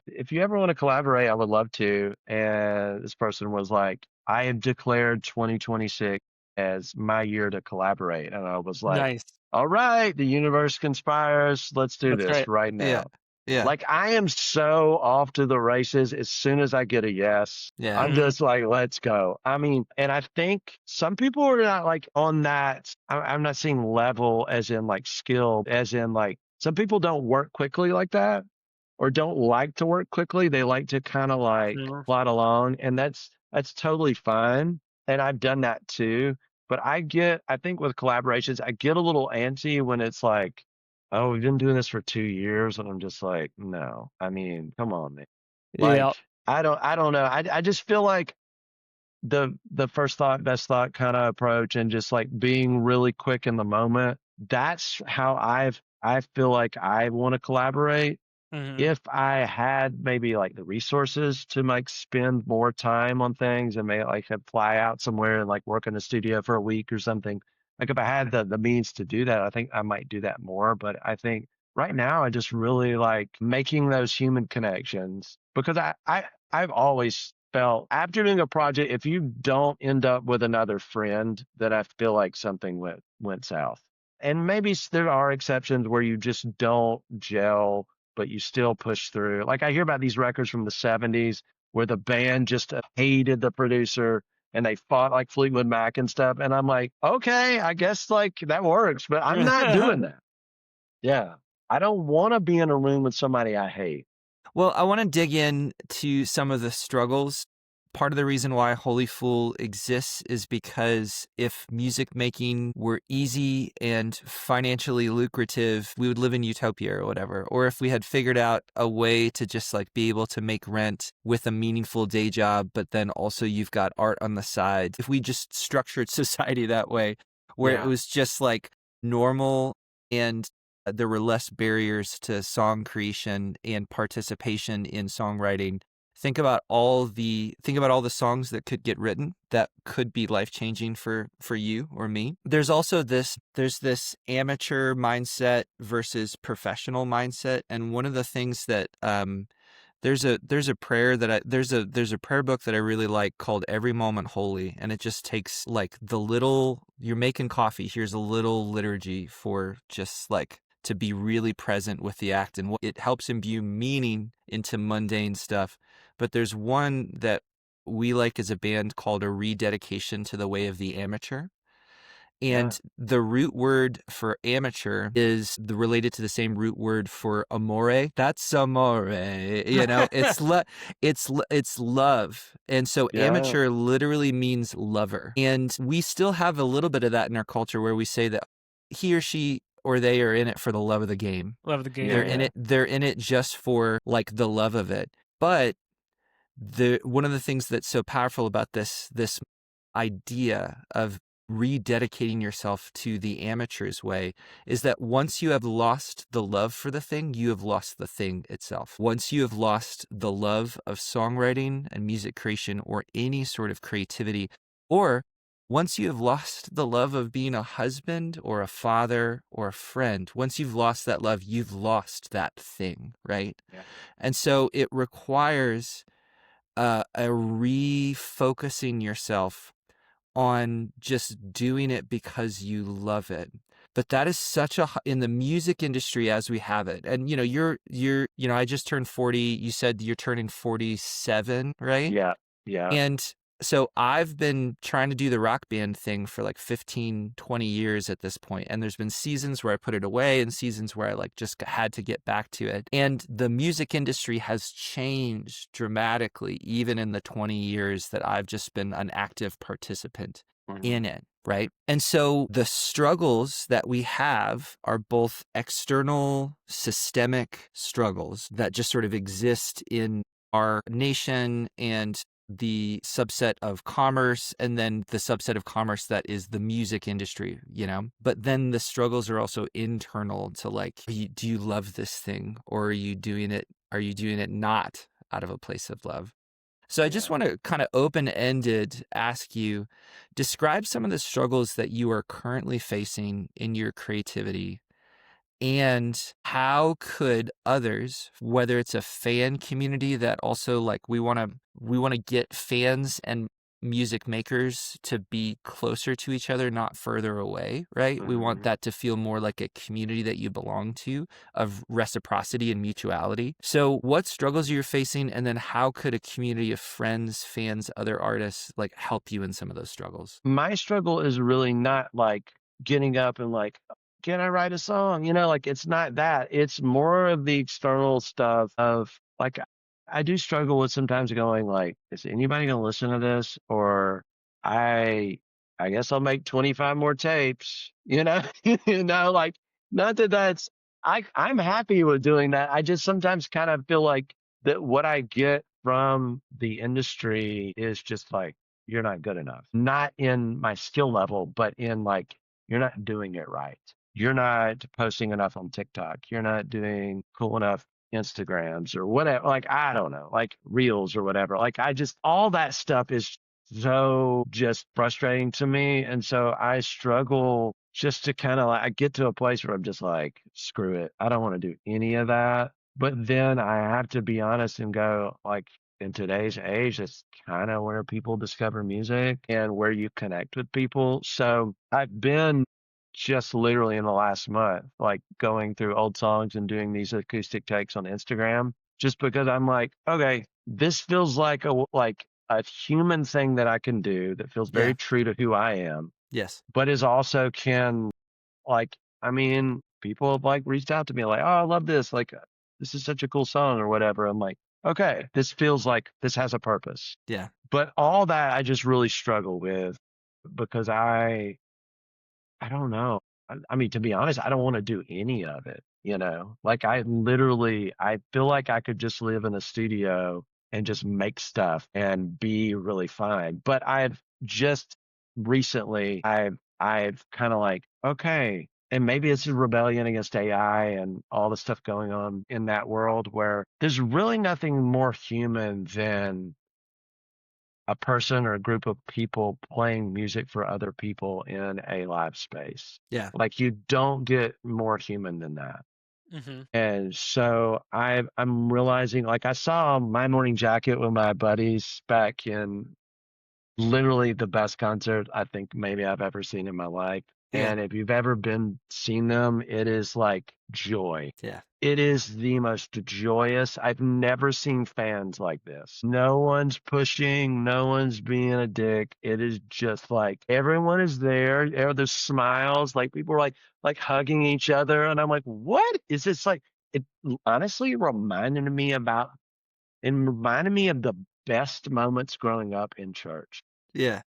Speaker 2: if you ever want to collaborate, I would love to. And this person was like, I have declared 2026 as my year to collaborate. And I was like,
Speaker 3: nice.
Speaker 2: All right, the universe conspires. Let's do this right now.
Speaker 1: Yeah.
Speaker 2: Like I am so off to the races as soon as I get a yes.
Speaker 1: Yeah.
Speaker 2: I'm just like, let's go. I mean, and I think some people are not like on that. I'm not seeing level as in like skill, as in like some people don't work quickly like that or don't like to work quickly. They like to kind of like plod along, and that's totally fine. And I've done that too. But I think with collaborations, I get a little antsy when it's like, oh, we've been doing this for 2 years, and I'm just like, no, I mean, come on, man. Like, I don't know. I just feel like the first thought, best thought kind of approach, and just like being really quick in the moment. That's how I feel like I want to collaborate. If I had maybe like the resources to like spend more time on things and maybe like fly out somewhere and like work in a studio for a week or something, like if I had the means to do that, I think I might do that more. But I think right now I just really like making those human connections, because I've always felt after doing a project, if you don't end up with another friend, that I feel like something went south. And maybe there are exceptions where you just don't gel, but you still push through. Like I hear about these records from the 70s where the band just hated the producer and they fought like Fleetwood Mac and stuff. And I'm like, okay, I guess like that works, but I'm not doing that. Yeah. I don't want to be in a room with somebody I hate.
Speaker 1: Well, I want to dig in to some of the struggles. Part of the reason why Holy Fool exists is because if music making were easy and financially lucrative, we would live in utopia or whatever. Or if we had figured out a way to just like be able to make rent with a meaningful day job, but then also you've got art on the side. If we just structured society that way, where it was just like normal and there were less barriers to song creation and participation in songwriting. Think about all the songs that could get written that could be life-changing for you or me. There's also this amateur mindset versus professional mindset, and one of the things that there's a prayer that there's a prayer book that I really like called Every Moment Holy, and it just takes like you're making coffee, here's a little liturgy for just like to be really present with the act, and it helps imbue meaning into mundane stuff. But there's one that we like as a band called A Rededication to the Way of the Amateur. And the root word for amateur is related to the same root word for amore. That's amore, it's love. And so amateur literally means lover. And we still have a little bit of that in our culture where we say that he or she or they are in it for the love of the game.
Speaker 3: Love the game.
Speaker 1: They're in it just for like the love of it. But one of the things that's so powerful about this idea of rededicating yourself to the amateur's way is that once you have lost the love for the thing, you have lost the thing itself. Once you have lost the love of songwriting and music creation or any sort of creativity, or once you have lost the love of being a husband or a father or a friend, once you've lost that love, you've lost that thing, right? Yeah. And so it requires a refocusing yourself on just doing it because you love it. But that is in the music industry as we have it. And you're I just turned 40. You said you're turning 47, right?
Speaker 2: Yeah. Yeah.
Speaker 1: And so I've been trying to do the rock band thing for like 15, 20 years at this point. And there's been seasons where I put it away and seasons where I like just had to get back to it. And the music industry has changed dramatically, even in the 20 years that I've just been an active participant in it. Right. And so the struggles that we have are both external systemic struggles that just sort of exist in our nation and the subset of commerce, and then the subset of commerce that is the music industry, but then the struggles are also internal to like, do you love this thing, or are you doing it not out of a place of love? So I just want to kind of open-ended ask you, describe some of the struggles that you are currently facing in your creativity. And how could others, whether it's a fan community that also like we want to get fans and music makers to be closer to each other, not further away, right? We want that to feel more like a community that you belong to, of reciprocity and mutuality. So what struggles you're facing, and then how could a community of friends, fans, other artists like help you in some of those struggles?
Speaker 2: My struggle is really not like getting up and like, can I write a song? Like it's not that. It's more of the external stuff of like, I do struggle with sometimes going like, is anybody going to listen to this? Or I guess I'll make 25 more tapes, like not that I'm happy with doing that. I just sometimes kind of feel like that what I get from the industry is just like, you're not good enough. Not in my skill level, but in like, you're not doing it right. You're not posting enough on TikTok. You're not doing cool enough Instagrams or whatever. Like, I don't know, like reels or whatever. Like all that stuff is so just frustrating to me. And so I struggle just to kind of like, I get to a place where I'm just like, screw it. I don't want to do any of that. But then I have to be honest and go like, in today's age, it's kind of where people discover music and where you connect with people. So I've been just literally in the last month, like going through old songs and doing these acoustic takes on Instagram, just because I'm like, okay, this feels like a human thing that I can do that feels very true to who I am,
Speaker 1: Yes.
Speaker 2: but is also can, like, I mean, people have like reached out to me like, oh, I love this. Like, this is such a cool song or whatever. I'm like, okay, this feels like this has a purpose.
Speaker 1: Yeah.
Speaker 2: But all that I just really struggle with because I don't know. I mean, to be honest, I don't want to do any of it, you know? Like I feel like I could just live in a studio and just make stuff and be really fine. But I've just recently, I've kind of like, okay, and maybe it's a rebellion against AI and all the stuff going on in that world where there's really nothing more human than a person or a group of people playing music for other people in a live space.
Speaker 1: Yeah.
Speaker 2: Like you don't get more human than that.
Speaker 3: Mm-hmm.
Speaker 2: And so I'm realizing, like I saw My Morning Jacket with my buddies back in literally the best concert I think maybe I've ever seen in my life.
Speaker 1: Yeah.
Speaker 2: And if you've ever seen them, it is like joy.
Speaker 1: Yeah.
Speaker 2: It is the most joyous. I've never seen fans like this. No one's pushing, no one's being a dick. It is just like everyone is there. There's smiles, like people are like hugging each other. And I'm like, what is this like? It honestly reminded me of the best moments growing up in church
Speaker 1: Yeah.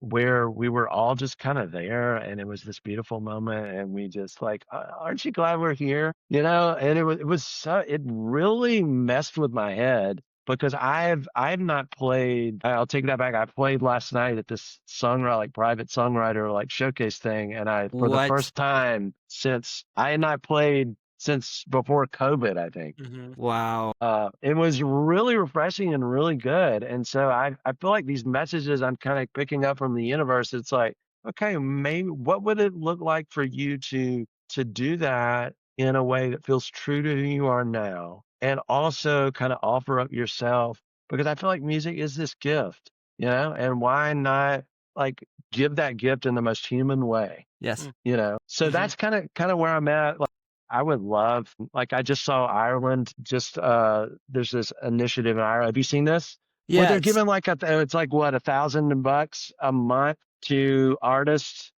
Speaker 2: where we were all just kind of there and it was this beautiful moment and we just like, aren't you glad we're here? You know, and it really messed with my head because I've not played, I'll take that back. I played last night at this songwriter, like private songwriter, like showcase thing. And for the
Speaker 1: What?
Speaker 2: first time since I had not played since before COVID, I think.
Speaker 3: Mm-hmm.
Speaker 1: Wow.
Speaker 2: It was really refreshing and really good. And so I feel like these messages I'm kind of picking up from the universe, it's like, okay, maybe what would it look like for you to do that in a way that feels true to who you are now and also kind of offer up yourself because I feel like music is this gift, you know, and why not like give that gift in the most human way,
Speaker 1: Yes.
Speaker 2: you know? So that's kind of where I'm at. Like, I would love, like I just saw Ireland, there's this initiative in Ireland. Have you seen this?
Speaker 1: Yeah.
Speaker 2: Where they're giving like it's like what, $1,000 a month to artists.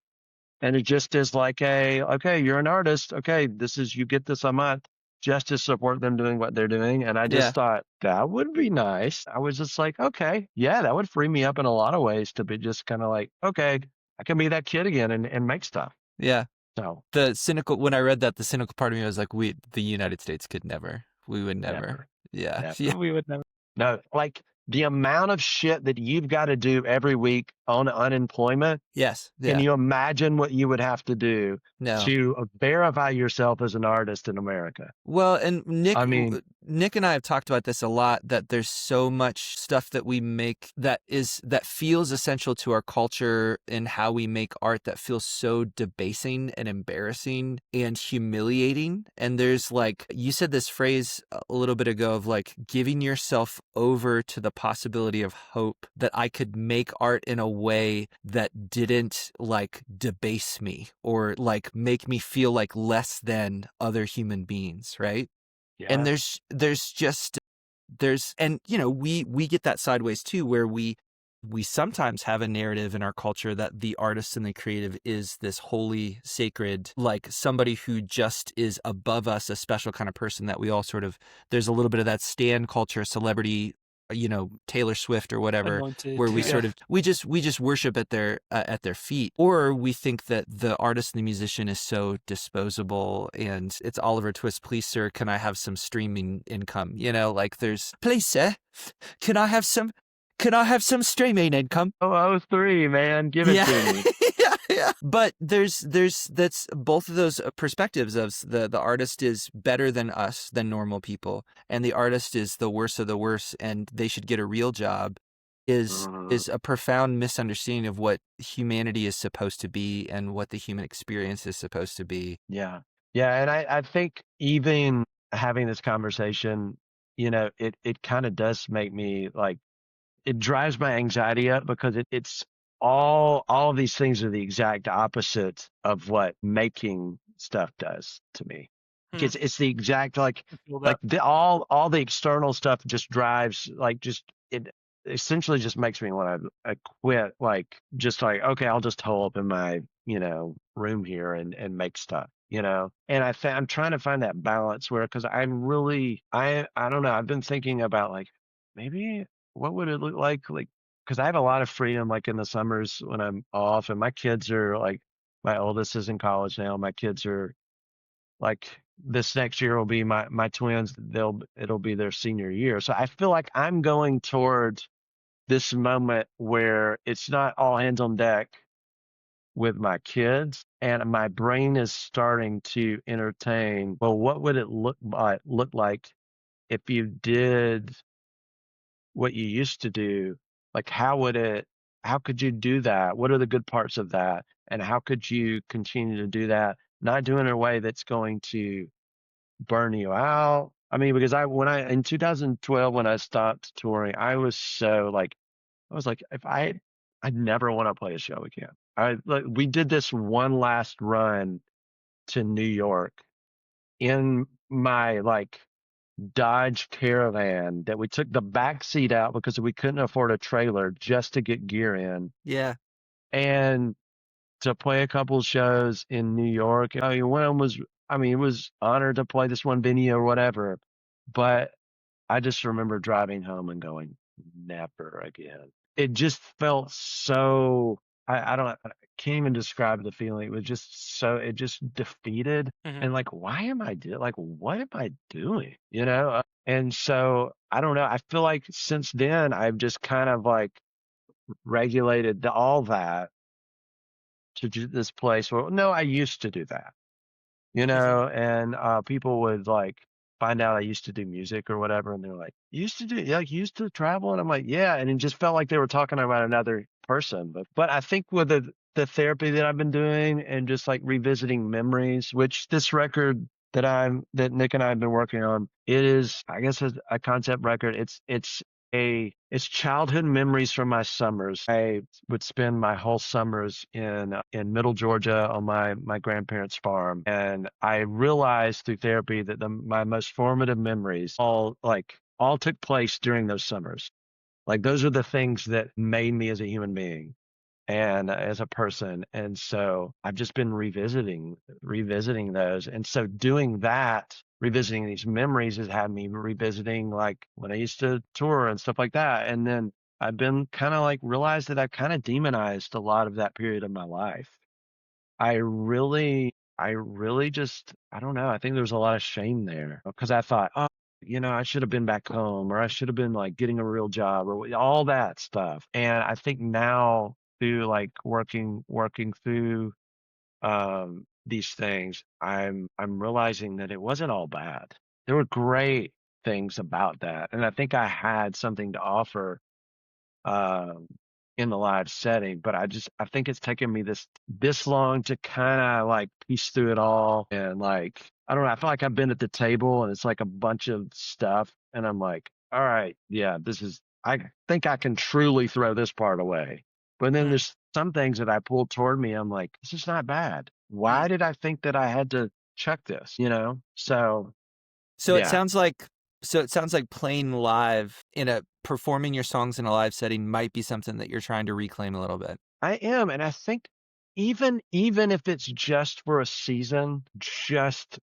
Speaker 2: And it just is like okay, you're an artist. Okay, you get this a month just to support them doing what they're doing. And I just thought that would be nice. I was just like, okay, yeah, that would free me up in a lot of ways to be just kind of like, okay, I can be that kid again and make stuff.
Speaker 1: Yeah.
Speaker 2: So
Speaker 1: when I read that, the cynical part of me was like, the United States could never. We would never. Yeah.
Speaker 2: Never.
Speaker 1: Yeah.
Speaker 3: We would never.
Speaker 2: No, like the amount of shit that you've got to do every week on unemployment.
Speaker 1: Yes. Yeah.
Speaker 2: Can you imagine what you would have to do to verify yourself as an artist in America?
Speaker 1: Well, and Nick and I have talked about this a lot, that there's so much stuff that we make that feels essential to our culture and how we make art that feels so debasing and embarrassing and humiliating. And there's like, you said this phrase a little bit ago of like giving yourself over to the possibility of hope that I could make art in a way that didn't like debase me or like make me feel like less than other human beings, right? Yeah. And and you know, we get that sideways too, where we sometimes have a narrative in our culture that the artist and the creative is this holy, sacred, like somebody who just is above us, a special kind of person that we all sort of, there's a little bit of that stan culture, celebrity, you know, Taylor Swift or whatever,
Speaker 3: Anointed,
Speaker 1: where we sort of we just worship at their feet, or we think that the artist and the musician is so disposable and it's Oliver Twist. Please, sir, can I have some streaming income? You know, like there's, please, sir, can I have some streaming income?
Speaker 2: Oh, 03, man, give it to me.
Speaker 1: Yeah. But that's both of those perspectives of the artist is better than us, than normal people, and the artist is the worst of the worst, and they should get a real job, is a profound misunderstanding of what humanity is supposed to be and what the human experience is supposed to be.
Speaker 2: Yeah. Yeah. And I think even having this conversation, you know, it kind of does make me like, it drives my anxiety up because it's all of these things are the exact opposite of what making stuff does to me. It's the exact all the external stuff just drives it essentially just makes me want to quit, okay, I'll just hole up in my room here and make stuff, and I'm trying to find that balance where, because I don't know, I've been thinking about like maybe what would it look like, because I have a lot of freedom like in the summers when I'm off, and my kids are like, my oldest is in college now, my kids are like, this next year will be my twins, it'll be their senior year. So I feel like I'm going towards this moment where it's not all hands on deck with my kids, and my brain is starting to entertain, well, what would it look like if you did what you used to do? Like, how could you do that? What are the good parts of that? And how could you continue to do that, not do it in a way that's going to burn you out? I mean, because in 2012, when I stopped touring, I was like, if I'd never want to play a show again. We did this one last run to New York in my Dodge Caravan that we took the back seat out because we couldn't afford a trailer, just to get gear in.
Speaker 1: Yeah.
Speaker 2: And to play a couple shows in New York. I mean, it was honored to play this one venue or whatever, but I just remember driving home and going, never again. It just felt so, I can't even describe the feeling. It was just it just defeated. And like, why am I doing, what am I doing? And so I don't know. I feel like since then I've just kind of regulated all that to this place where, no, I used to do that, and people would find out I used to do music or whatever, and they're like, you used to travel? And I'm like, yeah. And it just felt like they were talking about another person. But I think with the therapy that I've been doing and just revisiting memories, which this record that Nick and I have been working on, it is, I guess, a concept record. It's childhood memories from my summers. I would spend my whole summers in Middle Georgia on my grandparents' farm, and I realized through therapy that my most formative memories all took place during those summers. Like, those are the things that made me as a human being and as a person. And so I've just been revisiting those. And so doing that, revisiting these memories, has had me revisiting when I used to tour and stuff like that. And then I've been kind of realized that I kind of demonized a lot of that period of my life. I really just, I don't know. I think there's a lot of shame there because I thought, oh, I should have been back home, or I should have been getting a real job, or all that stuff. And I think now, through working through these things, I'm realizing that it wasn't all bad. There were great things about that, and I think I had something to offer um in the live setting. But I think it's taken me this long to kind of piece through it all, and I don't know, I feel like I've been at the table and it's a bunch of stuff, and I'm like, all right, yeah, I think I can truly throw this part away. But then there's some things that I pulled toward me. I'm like, this is not bad. Why did I think that I had to check this? So
Speaker 1: So
Speaker 2: yeah.
Speaker 1: it sounds like playing live performing your songs in a live setting might be something that you're trying to reclaim a little bit.
Speaker 2: I am, and I think even if it's just for a season, just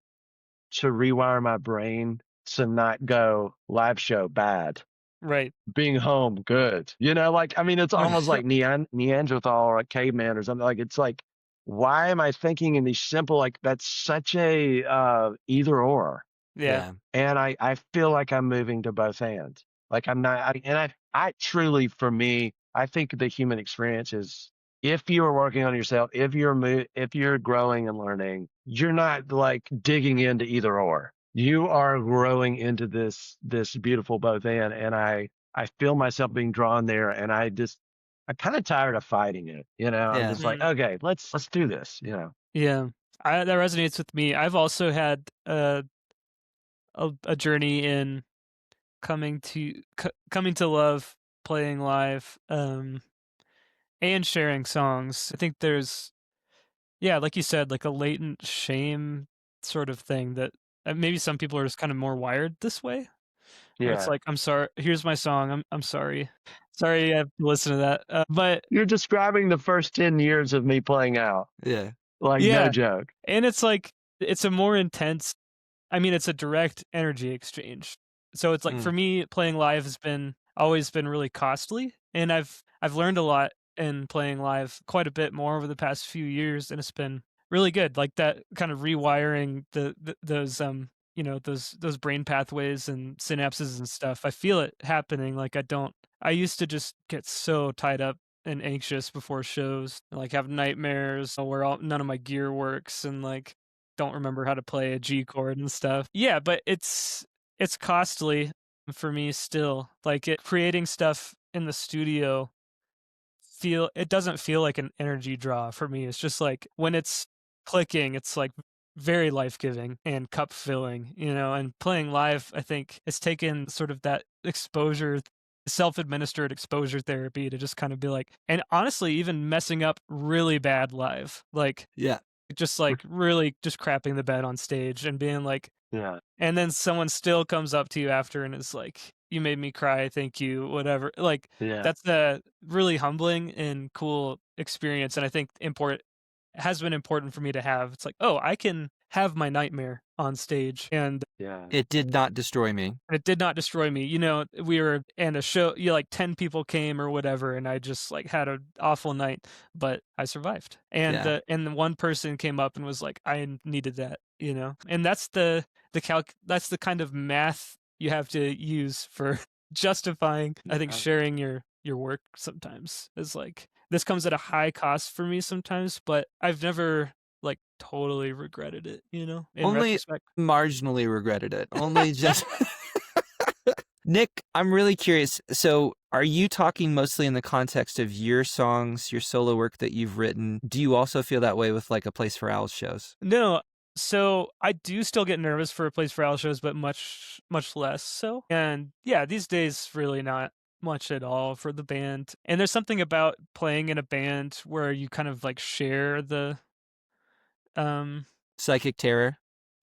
Speaker 2: to rewire my brain to not go live show bad,
Speaker 3: Right.
Speaker 2: being home good. I mean, it's almost like Neanderthal or a caveman or something. It's why am I thinking in these simple, that's such a either or.
Speaker 3: Yeah.
Speaker 2: And I feel like I'm moving to both ends. I'm not, I truly, for me, I think the human experience is, if you are working on yourself, if you're growing and learning, you're not digging into either or. You are growing into this beautiful both and I feel myself being drawn there, and I'm kind of tired of fighting it. I'm just okay, let's do this.
Speaker 3: Yeah, that resonates with me. I've also had a journey in coming to love playing live. and sharing songs. I think there's, yeah, like you said, like a latent shame sort of thing that maybe some people are just kind of more wired this way. Where it's
Speaker 2: Yeah.
Speaker 3: like, I'm sorry, here's my song. I'm sorry. Sorry you have to listen to that. But
Speaker 2: You're describing the first 10 years of me playing out.
Speaker 1: Yeah.
Speaker 2: Like, no
Speaker 3: yeah,
Speaker 2: joke.
Speaker 3: and it's like, it's a more intense, I mean, it's a direct energy exchange. So it's like, for me, playing live has always been really costly, and I've learned a lot in playing live, quite a bit more over the past few years, and it's been really good. Like that kind of rewiring those those brain pathways and synapses and stuff. I feel it happening. Like I used to just get so tied up and anxious before shows, and like have nightmares where none of my gear works, and like don't remember how to play a G chord and stuff. Yeah, but it's costly for me still. Like creating stuff in the studio, it doesn't feel like an energy draw for me. It's just like when it's clicking, it's like very life-giving and cup filling, and playing live, I think it's taken sort of that exposure, self-administered exposure therapy to just kind of be like, and honestly, even messing up really bad live, like
Speaker 1: Yeah.
Speaker 3: just like really just crapping the bed on stage and being like,
Speaker 2: Yeah.
Speaker 3: and then someone still comes up to you after and is like, you made me cry, thank you, whatever. Like,
Speaker 2: Yeah.
Speaker 3: that's a really humbling and cool experience, and I think has been important for me to have. It's like, oh, I can have my nightmare on stage, and
Speaker 2: Yeah.
Speaker 1: It did not destroy me.
Speaker 3: it did not destroy me. We were in a show, like 10 people came or whatever, and I just like had an awful night, but I survived. And
Speaker 1: Yeah.
Speaker 3: the one person came up and was like, I needed that, and that's that's the kind of math you have to use for justifying, I think, sharing your work sometimes. Is like, this comes at a high cost for me sometimes, but I've never like totally regretted it, in
Speaker 1: Only
Speaker 3: retrospect.
Speaker 1: marginally regretted it. Only just Nick, I'm really curious. So, are you talking mostly in the context of your songs, your solo work that you've written? Do you also feel that way with like A Place for Owls shows?
Speaker 3: No. So I do still get nervous for A Place for Owls shows, but much, much less so. And yeah, these days, really not much at all for the band. And there's something about playing in a band where you kind of like share the
Speaker 1: Psychic terror.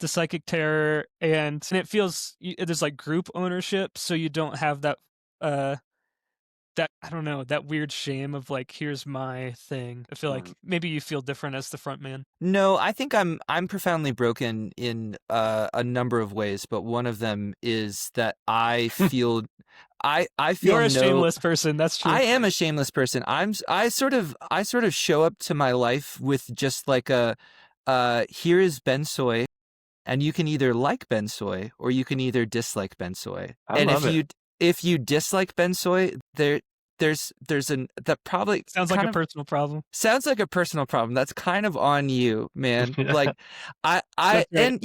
Speaker 3: psychic terror, and it feels, there's like group ownership, so you don't have that I don't know, that weird shame of like, here's my thing. I feel like maybe you feel different as the front man.
Speaker 1: No, I think I'm profoundly broken in a number of ways, but one of them is that I feel I feel
Speaker 3: You're a shameless person. That's true.
Speaker 1: I am a shameless person. I sort of show up to my life with just like here is Ben Soy, and you can either like Ben Soy or you can either dislike Ben Soy. And if you dislike Ben Soy, that probably
Speaker 3: sounds like a personal problem.
Speaker 1: Sounds like a personal problem. That's kind of on you, man. Like I and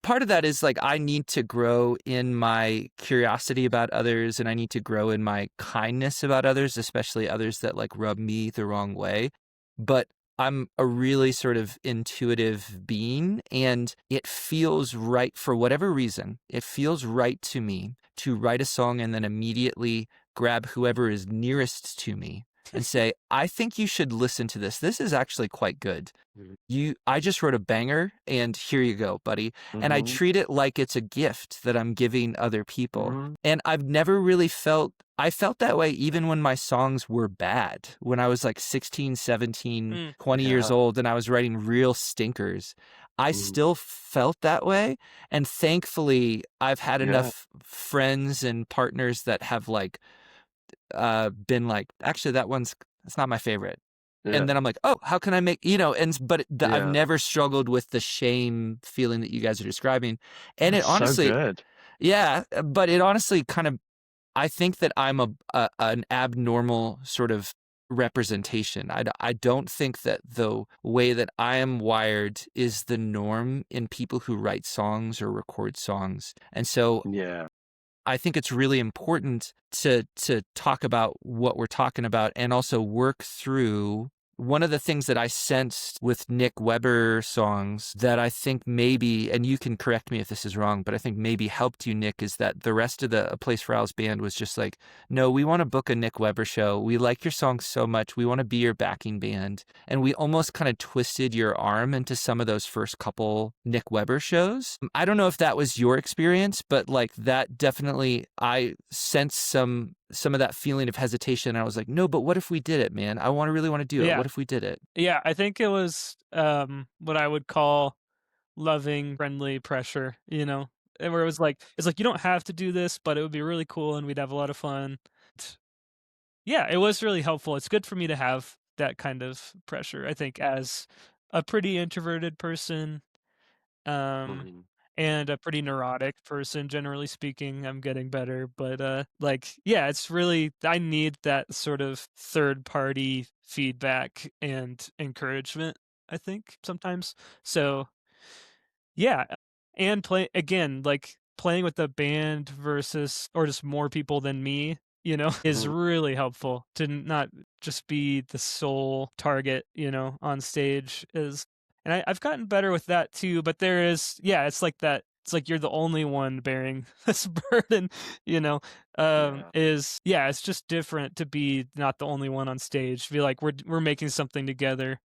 Speaker 1: part of that is like I need to grow in my curiosity about others, and I need to grow in my kindness about others, especially others that like rub me the wrong way. But I'm a really sort of intuitive being, and it feels right for whatever reason. It feels right to me to write a song and then immediately grab whoever is nearest to me and say, I think you should listen to this. This is actually quite good. I just wrote a banger, and here you go, buddy. And I treat it like it's a gift that I'm giving other people. And I've never really I felt that way even when my songs were bad. When I was like 16, 17, 20 years old and I was writing real stinkers, I still felt that way. And thankfully, I've had enough friends and partners that have like been like, actually, that's not my favorite. Yeah. And then I'm like, oh, how can I make, I've never struggled with the shame feeling that you guys are describing. And
Speaker 2: that's
Speaker 1: it honestly,
Speaker 2: so good.
Speaker 1: Yeah, but it honestly kind of, I think that I'm an abnormal sort of representation. I don't think that the way that I am wired is the norm in people who write songs or record songs. And so I think it's really important to talk about what we're talking about and also work through one of the things that I sensed with Nick Weber songs that I think maybe, and you can correct me if this is wrong, but I think maybe helped you, Nick, is that the rest of the A Place for Owls band was just like, no, we want to book a Nick Weber show. We like your songs so much. We want to be your backing band. And we almost kind of twisted your arm into some of those first couple Nick Weber shows. I don't know if that was your experience, but like that definitely, I sensed some of that feeling of hesitation. I was like, no, but what if we did it, man? I really want to do it. What if we did it?
Speaker 3: Yeah, I think it was what I would call loving, friendly pressure, and where it's like you don't have to do this, but it would be really cool and we'd have a lot of fun. Yeah, it was really helpful. It's good for me to have that kind of pressure, I think, as a pretty introverted person.
Speaker 2: Mhm.
Speaker 3: And a pretty neurotic person, generally speaking. I'm getting better, but yeah, it's really, I need that sort of third party feedback and encouragement, I think, sometimes. So yeah, and play again, like playing with the band versus or just more people than me, is
Speaker 2: Mhm.
Speaker 3: really helpful to not just be the sole target, on stage is. And I've gotten better with that too, but there is, yeah, it's like that. It's like you're the only one bearing this burden,
Speaker 2: Yeah.
Speaker 3: yeah, it's just different to be not the only one on stage. Be like we're making something together,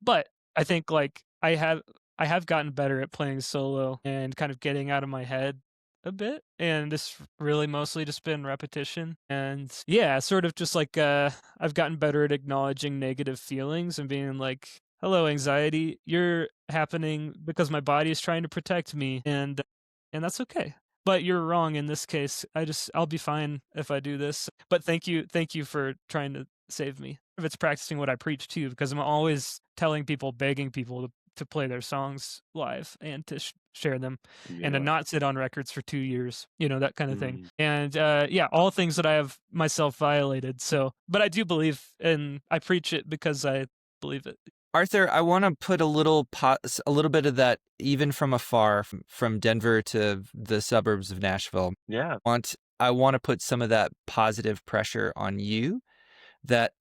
Speaker 3: But I think like I have gotten better at playing solo and kind of getting out of my head a bit, and it's really mostly just been repetition. And yeah, sort of just like I've gotten better at acknowledging negative feelings and being like, hello anxiety, you're happening because my body is trying to protect me, and that's okay. But you're wrong in this case. I'll be fine if I do this. But thank you for trying to save me. If it's practicing what I preach too, because I'm always telling people, begging people to play their songs live and to share them and to
Speaker 2: Yeah.
Speaker 3: not sit on records for 2 years, that kind of thing.
Speaker 2: Mhm.
Speaker 3: And yeah, all things that I have myself violated. So, but I do believe, and I preach it because I believe it.
Speaker 1: Arthur, I want to put a little bit of that, even from afar, from Denver to the suburbs of Nashville.
Speaker 2: Yeah.
Speaker 1: I want to put some of that positive pressure on you, that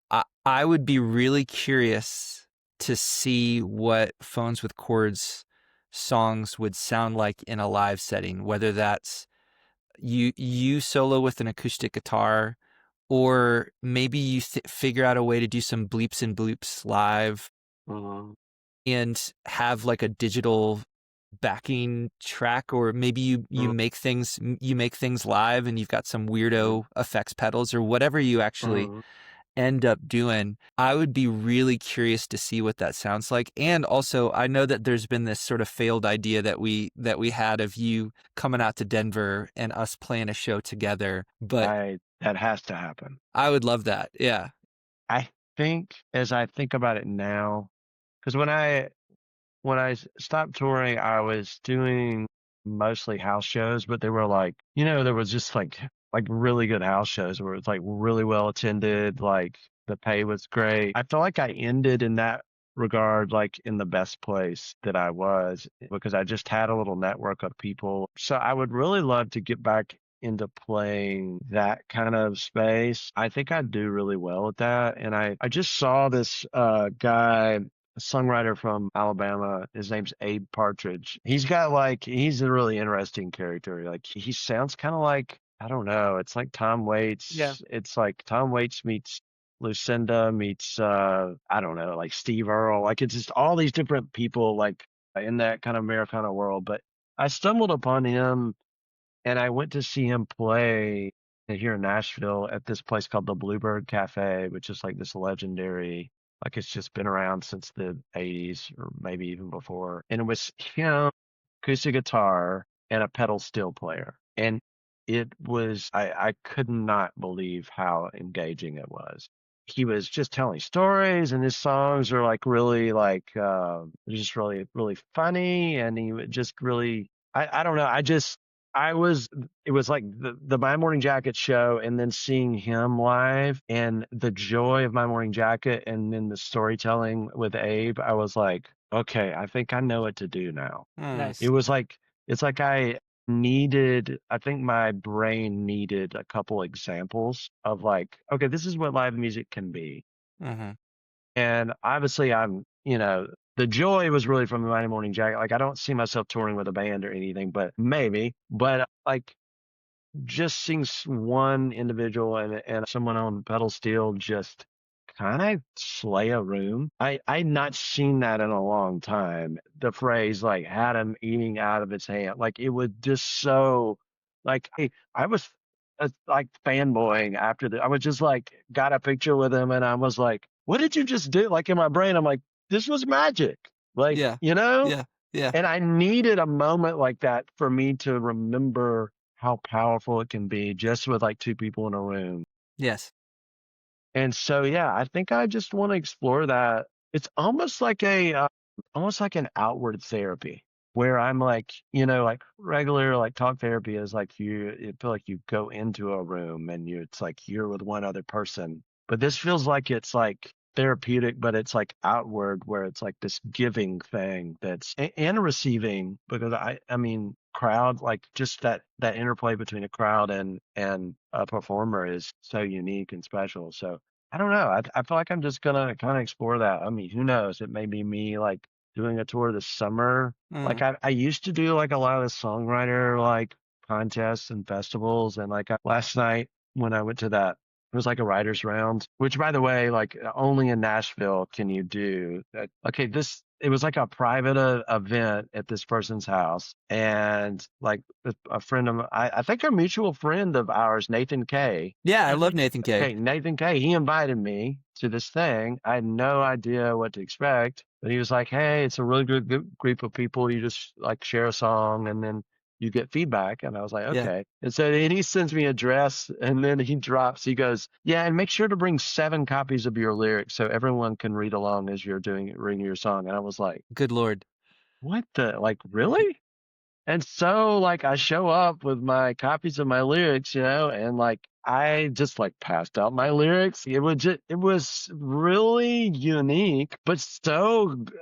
Speaker 1: I would be really curious to see what Phones with Chords songs would sound like in a live setting, whether that's you solo with an acoustic guitar, or maybe you figure out a way to do some bleeps and bloops live
Speaker 2: Mhm.
Speaker 1: and have like a digital backing track, or maybe you
Speaker 2: Mhm.
Speaker 1: make things live and you've got some weirdo effects pedals or whatever you actually
Speaker 2: Mhm.
Speaker 1: end up doing. I would be really curious to see what that sounds like. And also, I know that there's been this sort of failed idea that we had of you coming out to Denver and us playing a show together, but
Speaker 2: That has to happen.
Speaker 1: I would love that. Yeah.
Speaker 2: I think as I think about it now, because when I stopped touring, I was doing mostly house shows, but they were like, there was just like really good house shows where it's like really well attended, like the pay was great. I feel like I ended in that regard, like in the best place that I was, because I just had a little network of people. So I would really love to get back into playing that kind of space. I think I do really well at that. And I just saw this guy, a songwriter from Alabama. His name's Abe Partridge. He's a really interesting character. Like he sounds kind of like, I don't know. It's like Tom
Speaker 3: Yeah.
Speaker 2: Waits. It's like Tom Waits meets Lucinda meets I don't know, like Steve Earle. Like it's just all these different people like in that kind of Americana world. But I stumbled upon him and I went to see him play here in Nashville at this place called the Bluebird Cafe, which is like this legendary, like it's just been around since the 80s or maybe even before. And it was him, acoustic guitar, and a pedal steel player. And it was, I could not believe how engaging it was. He was just telling stories, and his songs are like really just really, really funny. And he would just really, I don't know. It was like the My Morning Jacket show and then seeing him live and the joy of My Morning Jacket and then the storytelling with Abe. I was like, okay, I think I know what to do now. It
Speaker 3: Nice.
Speaker 2: was like, it's like I think my brain needed a couple examples of like, okay, this is what live music can be.
Speaker 1: Mm-hmm.
Speaker 2: And obviously the joy was really from the Mighty Morning Jacket. Like, I don't see myself touring with a band or anything, but maybe. But like, just seeing one individual and someone on pedal steel just kind of slay a room. I'd not seen that in a long time. The phrase like had him eating out of its hand. Like, it was just so like, hey, I was like fanboying after I was just like, got a picture with him and I was like, what did you just do? Like, in my brain, I'm like, this was magic. Like,
Speaker 1: Yeah. Yeah. Yeah.
Speaker 2: And I needed a moment like that for me to remember how powerful it can be just with like two people in a room.
Speaker 1: Yes.
Speaker 2: And so, yeah, I think I just want to explore that. It's almost like almost like an outward therapy where I'm like, like regular like talk therapy is like you feel like you go into a room and it's like you're with one other person. But this feels like it's like therapeutic, but it's like outward where it's like this giving thing and receiving, because I mean, crowd, like just that interplay between a crowd and a performer is so unique and special. So I don't know. I feel like I'm just gonna kind of explore that. I mean, who knows? It may be me like doing a tour this summer. Like, I used to do like a lot of the songwriter like contests and festivals, and like last night when I went to that, it was like a writer's round, which, by the way, like only in Nashville can you do that. Okay, it was like a private event at this person's house, and like a friend of I think a mutual friend of ours, Nathan K.
Speaker 1: Yeah, I love Nathan K.
Speaker 2: Okay, Nathan K. He invited me to this thing. I had no idea what to expect, but he was like, "Hey, it's a really good group of people. You just like share a song, and then you get feedback." And I was like,
Speaker 1: Yeah.
Speaker 2: okay. And so and he sends me a address, and then he goes, yeah, and make sure to bring 7 copies of your lyrics so everyone can read along as you're reading your song. And I was like,
Speaker 1: Good Lord.
Speaker 2: what the, like, really? And so like I show up with my copies of my lyrics, and like I just like passed out my lyrics. It was really unique, but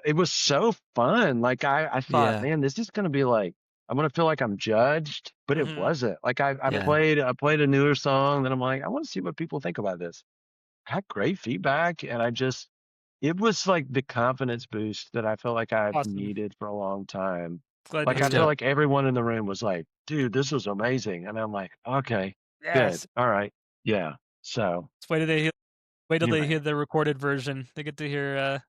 Speaker 2: it was so fun. Like I thought,
Speaker 1: Yeah.
Speaker 2: man, this is gonna be like, I'm gonna feel like I'm judged, but it wasn't. Like I
Speaker 1: Yeah.
Speaker 2: played a newer song, and I'm like, I want to see what people think about this. I had great feedback, and it was like the confidence boost that I felt like I've
Speaker 3: Awesome.
Speaker 2: needed for a long time.
Speaker 3: Glad
Speaker 2: Like,
Speaker 3: to
Speaker 2: I
Speaker 3: hear
Speaker 2: feel
Speaker 3: that.
Speaker 2: like everyone in the room was like, dude, this was amazing. And I'm like, okay, good.
Speaker 3: Yes.
Speaker 2: All right. Yeah. So
Speaker 3: Just wait till
Speaker 2: you
Speaker 3: they
Speaker 2: may.
Speaker 3: hear the recorded version. They get to hear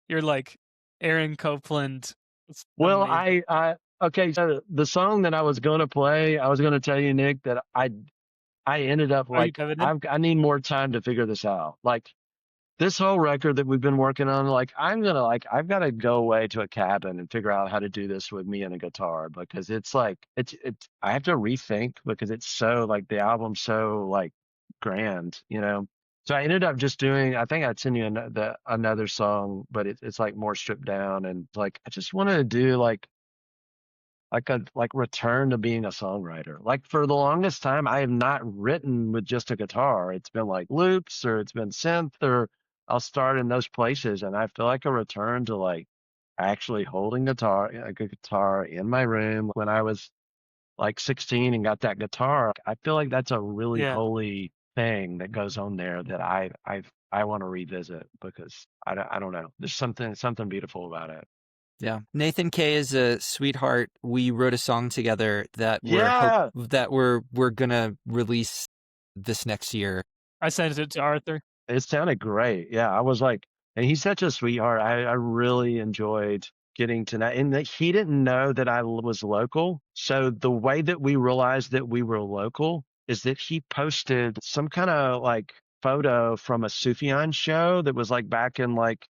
Speaker 3: your like Aaron Copeland. It's
Speaker 2: Well,
Speaker 3: amazing.
Speaker 2: okay. So the song that I was going to play, I was going to tell you, Nick, that I ended up
Speaker 3: Are you
Speaker 2: like,
Speaker 3: diving in?
Speaker 2: I need more time to figure this out. Like, this whole record that we've been working on, like, I've got to go away to a cabin and figure out how to do this with me and a guitar, because it's like, I have to rethink, because it's so like the album's so like grand. So I ended up just doing, I think I'd send you another song, but it's like more stripped down, and like, I just wanted to do like a return to being a songwriter. Like, for the longest time, I have not written with just a guitar. It's been like loops, or it's been synth, or I'll start in those places. And I feel like a return to like actually holding a guitar in my room when I was like 16 and got that guitar. I feel like that's a really
Speaker 3: Yeah.
Speaker 2: holy thing that goes on there that I want to revisit, because I don't know. There's something beautiful about it.
Speaker 1: Yeah. Nathan K is a sweetheart. We wrote a song together that
Speaker 2: Yeah.
Speaker 1: we're gonna release this next year.
Speaker 3: I sent it to Arthur.
Speaker 2: It sounded great. Yeah, I was like, and he's such a sweetheart. I really enjoyed getting to know, and that he didn't know that I was local. So the way that we realized that we were local is that he posted some kind of like photo from a Sufjan show that was like back in like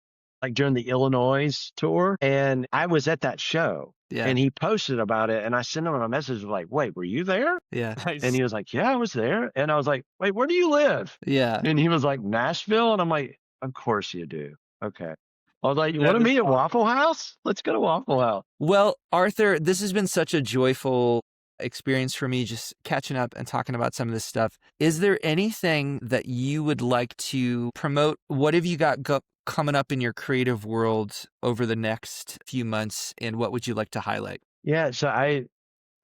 Speaker 2: during the Illinois tour, and I was at that show.
Speaker 1: Yeah.
Speaker 2: And he posted about it, and I sent him a message like, wait, were you there?
Speaker 1: Yeah.
Speaker 3: Nice.
Speaker 2: And he was like, yeah, I was there. And I was like, wait, where do you live?
Speaker 1: Yeah.
Speaker 2: And he was like, Nashville. And I'm like, of course you do. Okay. I was like, you
Speaker 3: That
Speaker 2: want to
Speaker 3: is
Speaker 2: meet at
Speaker 3: awesome.
Speaker 2: Waffle House? Let's go to Waffle House.
Speaker 1: Well, Arthur, this has been such a joyful experience for me, just catching up and talking about some of this stuff. Is there anything that you would like to promote? What have you got coming up in your creative world over the next few months, and what would you like to highlight?
Speaker 2: Yeah. So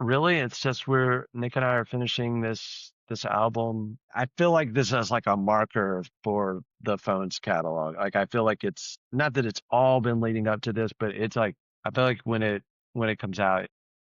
Speaker 2: it's just Nick and I are finishing this this album, I feel like this is like a marker for the Phones catalog. Like I feel like it's not that it's all been leading up to this, but it's like I feel like when it comes out,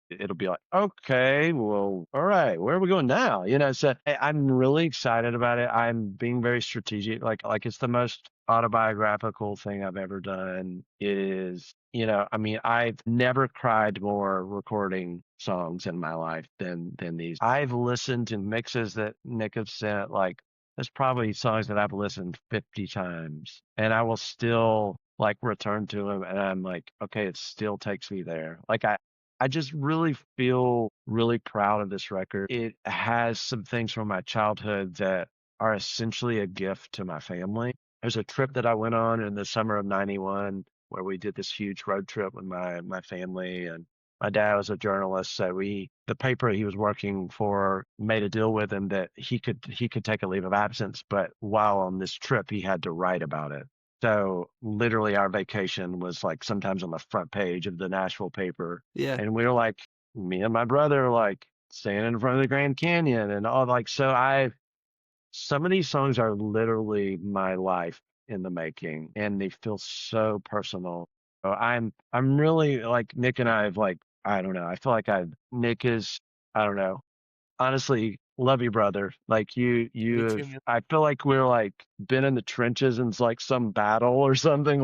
Speaker 2: it'll be like, okay, well, all right, where are we going now? So I'm really excited about it. I'm being very strategic. Like it's the most autobiographical thing I've ever done. It is, I mean, I've never cried more recording songs in my life than these. I've listened to mixes that Nick have sent, like there's probably songs that I've listened 50 times and I will still like return to them and I'm like, okay, it still takes me there. Like I just really feel really proud of this record. It has some things from my childhood that are essentially a gift to my family. There's a trip that I went on in the summer of '91 where we did this huge road trip with my family, and my dad was a journalist, so the paper he was working for made a deal with him that he could take a leave of absence, but while on this trip he had to write about it. So literally our vacation was like sometimes on the front page of the Nashville paper.
Speaker 1: Yeah.
Speaker 2: And we were like, me and my brother like standing in front of the Grand Canyon and all like, some of these songs are literally my life in the making and they feel so personal. So I'm really like Nick and I have like, I don't know. I feel like Nick is, I don't know, honestly, love you, brother. Like
Speaker 3: Me too, man.
Speaker 2: I feel like we're like been in the trenches and it's like some battle or something,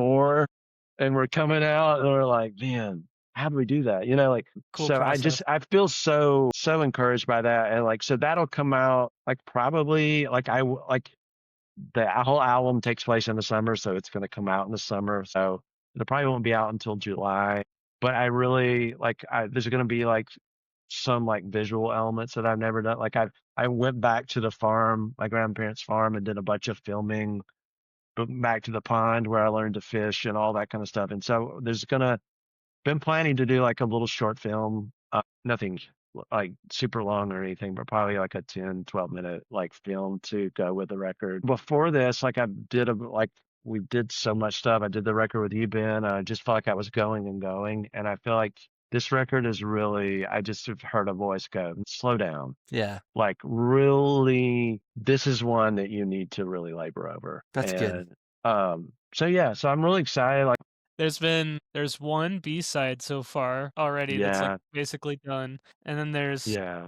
Speaker 2: and we're coming out and we're like, man, how do we do that? Like,
Speaker 3: Cool
Speaker 2: so
Speaker 3: process.
Speaker 2: I feel so encouraged by that. And like, so that'll come out like probably like like the whole album takes place in the summer. So it's going to come out in the summer. So it probably won't be out until July, but I really like, there's going to be like some like visual elements that I've never done. Like I went back to the farm, my grandparents' farm, and did a bunch of filming, but back to the pond where I learned to fish and all that kind of stuff. And so been planning to do like a little short film, nothing like super long or anything, but probably like a 10-12 minute like film to go with the record. Before this, like we did so much stuff. I did the record with you, Ben. I just felt like I was going and going. And I feel like this record is really, I just have heard a voice go, slow down.
Speaker 1: Yeah.
Speaker 2: Like really, this is one that you need to really labor over.
Speaker 1: That's good.
Speaker 2: So yeah, so I'm really excited. Like,
Speaker 3: There's one B-side so far already that's like
Speaker 2: yeah,
Speaker 3: basically done. And then there's
Speaker 2: yeah,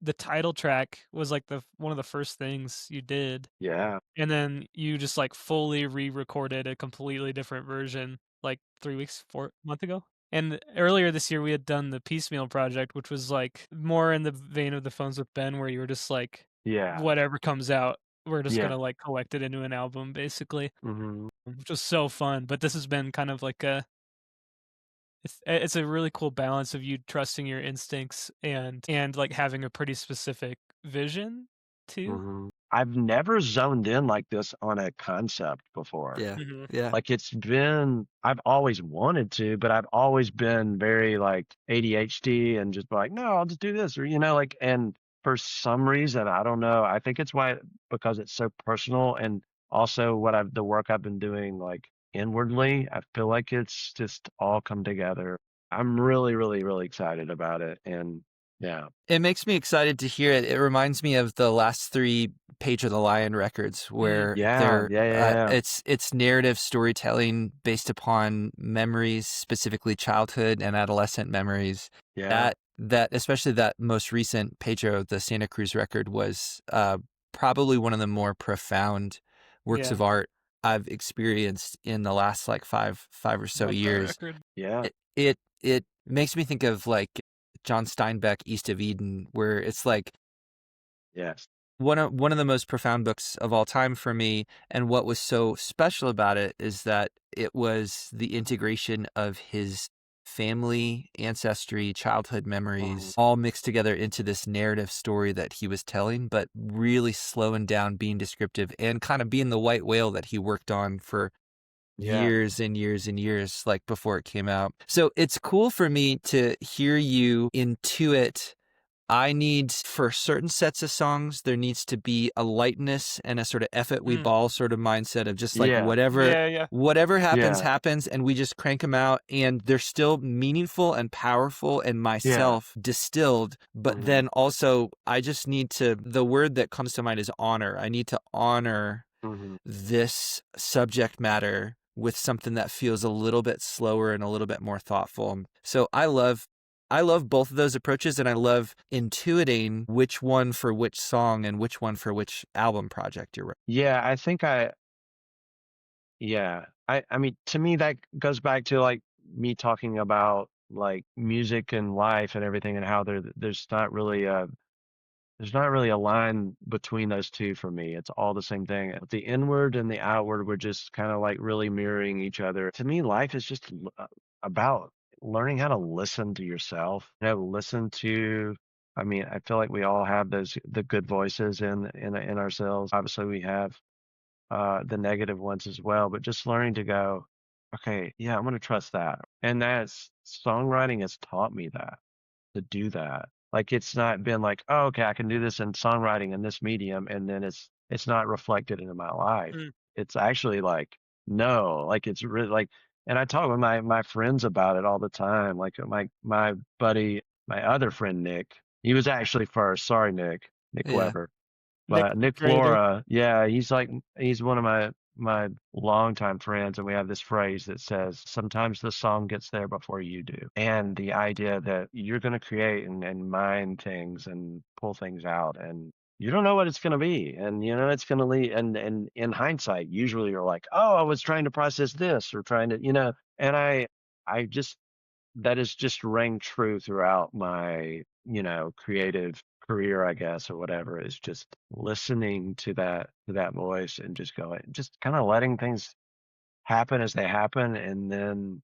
Speaker 3: the title track was like one of the first things you did.
Speaker 2: yeah.
Speaker 3: And then you just like fully re-recorded a completely different version like 4 months ago. And earlier this year we had done the Piecemeal project, which was like more in the vein of the Phones with Ben, where you were just like,
Speaker 2: Yeah.
Speaker 3: whatever comes out, we're just
Speaker 2: Yeah.
Speaker 3: gonna like collect it into an album, basically,
Speaker 2: Hmm.
Speaker 3: which was so fun. But this has been kind of like it's a really cool balance of you trusting your instincts and like having a pretty specific vision too.
Speaker 2: Hmm. I've never zoned in like this on a concept before.
Speaker 1: Yeah.
Speaker 3: Mhm.
Speaker 1: Yeah.
Speaker 2: Like I've always wanted to, but I've always been very like ADHD and just like, no, I'll just do this or, like, and for some reason, I don't know. I think it's because it's so personal and also the work I've been doing like inwardly, I feel like it's just all come together. I'm really, really, really excited about it. And yeah.
Speaker 1: It makes me excited to hear it. It reminds me of the last 3 Page of the Lion records where
Speaker 2: Yeah, yeah.
Speaker 1: it's narrative storytelling based upon memories, specifically childhood and adolescent memories.
Speaker 2: Yeah.
Speaker 1: That especially that most recent Pedro, the Santa Cruz record, was probably one of the more profound works
Speaker 3: Yeah.
Speaker 1: of art I've experienced in the last like five or so
Speaker 3: Like that
Speaker 1: years.
Speaker 3: record.
Speaker 2: Yeah.
Speaker 1: It makes me think of like John Steinbeck, East of Eden, where it's like
Speaker 2: Yes.
Speaker 1: one of the most profound books of all time for me. And what was so special about it is that it was the integration of his family, ancestry, childhood memories, all mixed together into this narrative story that he was telling, but really slowing down, being descriptive, and kind of being the white whale that he worked on for years and years and years, like before it came out. So it's cool for me to hear you intuit I need, for certain sets of songs, there needs to be a lightness and a sort of F it, we ball sort of mindset of just like
Speaker 2: Yeah.
Speaker 1: whatever happens,
Speaker 2: Yeah.
Speaker 1: happens, and we just crank them out, and they're still meaningful and powerful and myself distilled. But then also, I just need to, the word that comes to mind is honor. I need to honor this subject matter with something that feels a little bit slower and a little bit more thoughtful. So I love both of those approaches, and I love intuiting which one for which song and which one for which album project you're right.
Speaker 2: Yeah, I think I mean, to me, that goes back to like me talking about like music and life and everything, and how there's not really a line between those two for me. It's all the same thing. The inward and the outward were just kind of like really mirroring each other. To me, life is just about learning how to listen to yourself. I mean, I feel like we all have the good voices in ourselves. Obviously, we have the negative ones as well, but just learning to go, okay, yeah, I'm going to trust that. And that's songwriting has taught me that, to do that. Like, it's not been like, oh, okay, I can do this in songwriting in this medium, and then it's not reflected into my life. It's actually like, no, like it's really like, and I talk with my friends about it all the time. Like my buddy, my other friend Nick, he was actually first. Sorry, Nick
Speaker 1: Yeah.
Speaker 2: Weber. But Nick
Speaker 3: Creator.
Speaker 2: Flora, yeah, he's one of my longtime friends, and we have this phrase that says, sometimes the song gets there before you do. And the idea that you're going to create and mine things and pull things out, and you don't know what it's going to be. And, you know, it's going to lead. And in hindsight, usually you're like, oh, I was trying to process this or trying to, you know, and I just, that has just rang true throughout my, you know, creative career, I guess, or whatever, is just listening to that voice and just kind of letting things happen as they happen, and then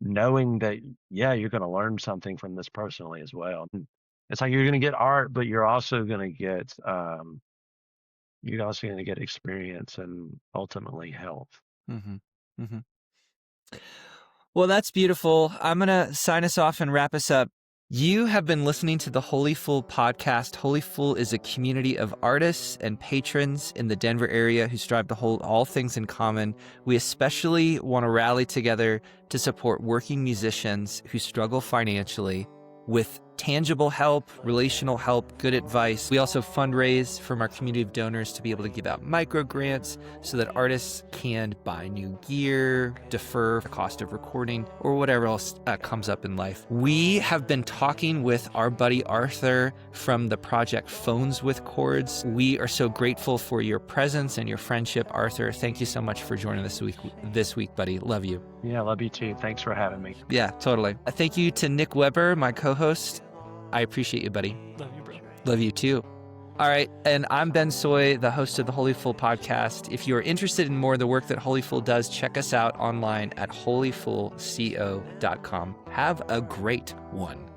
Speaker 2: knowing that, yeah, you're going to learn something from this personally as well. And it's like you're going to get art, but you're also going to get experience and ultimately health.
Speaker 1: Well, that's beautiful. I'm going to sign us off and wrap us up. You have been listening to the Holy Fool podcast. Holy Fool is a community of artists and patrons in the Denver area who strive to hold all things in common. We especially want to rally together to support working musicians who struggle financially with tangible help, relational help, good advice. We also fundraise from our community of donors to be able to give out micro grants so that artists can buy new gear, defer the cost of recording, or whatever else comes up in life. We have been talking with our buddy Arthur from the project Phoneswithchords. We are so grateful for your presence and your friendship, Arthur. Thank you so much for joining this week, buddy. Love you.
Speaker 2: Yeah, love you too. Thanks for having me.
Speaker 1: Yeah, totally. Thank you to Nick Weber, my co-host. I appreciate you, buddy.
Speaker 3: Love you, bro.
Speaker 1: Love you too. All right, and I'm Ben Sooy, the host of the Holy Fool podcast. If you're interested in more of the work that Holy Fool does, check us out online at holyfoolco.com. Have a great one.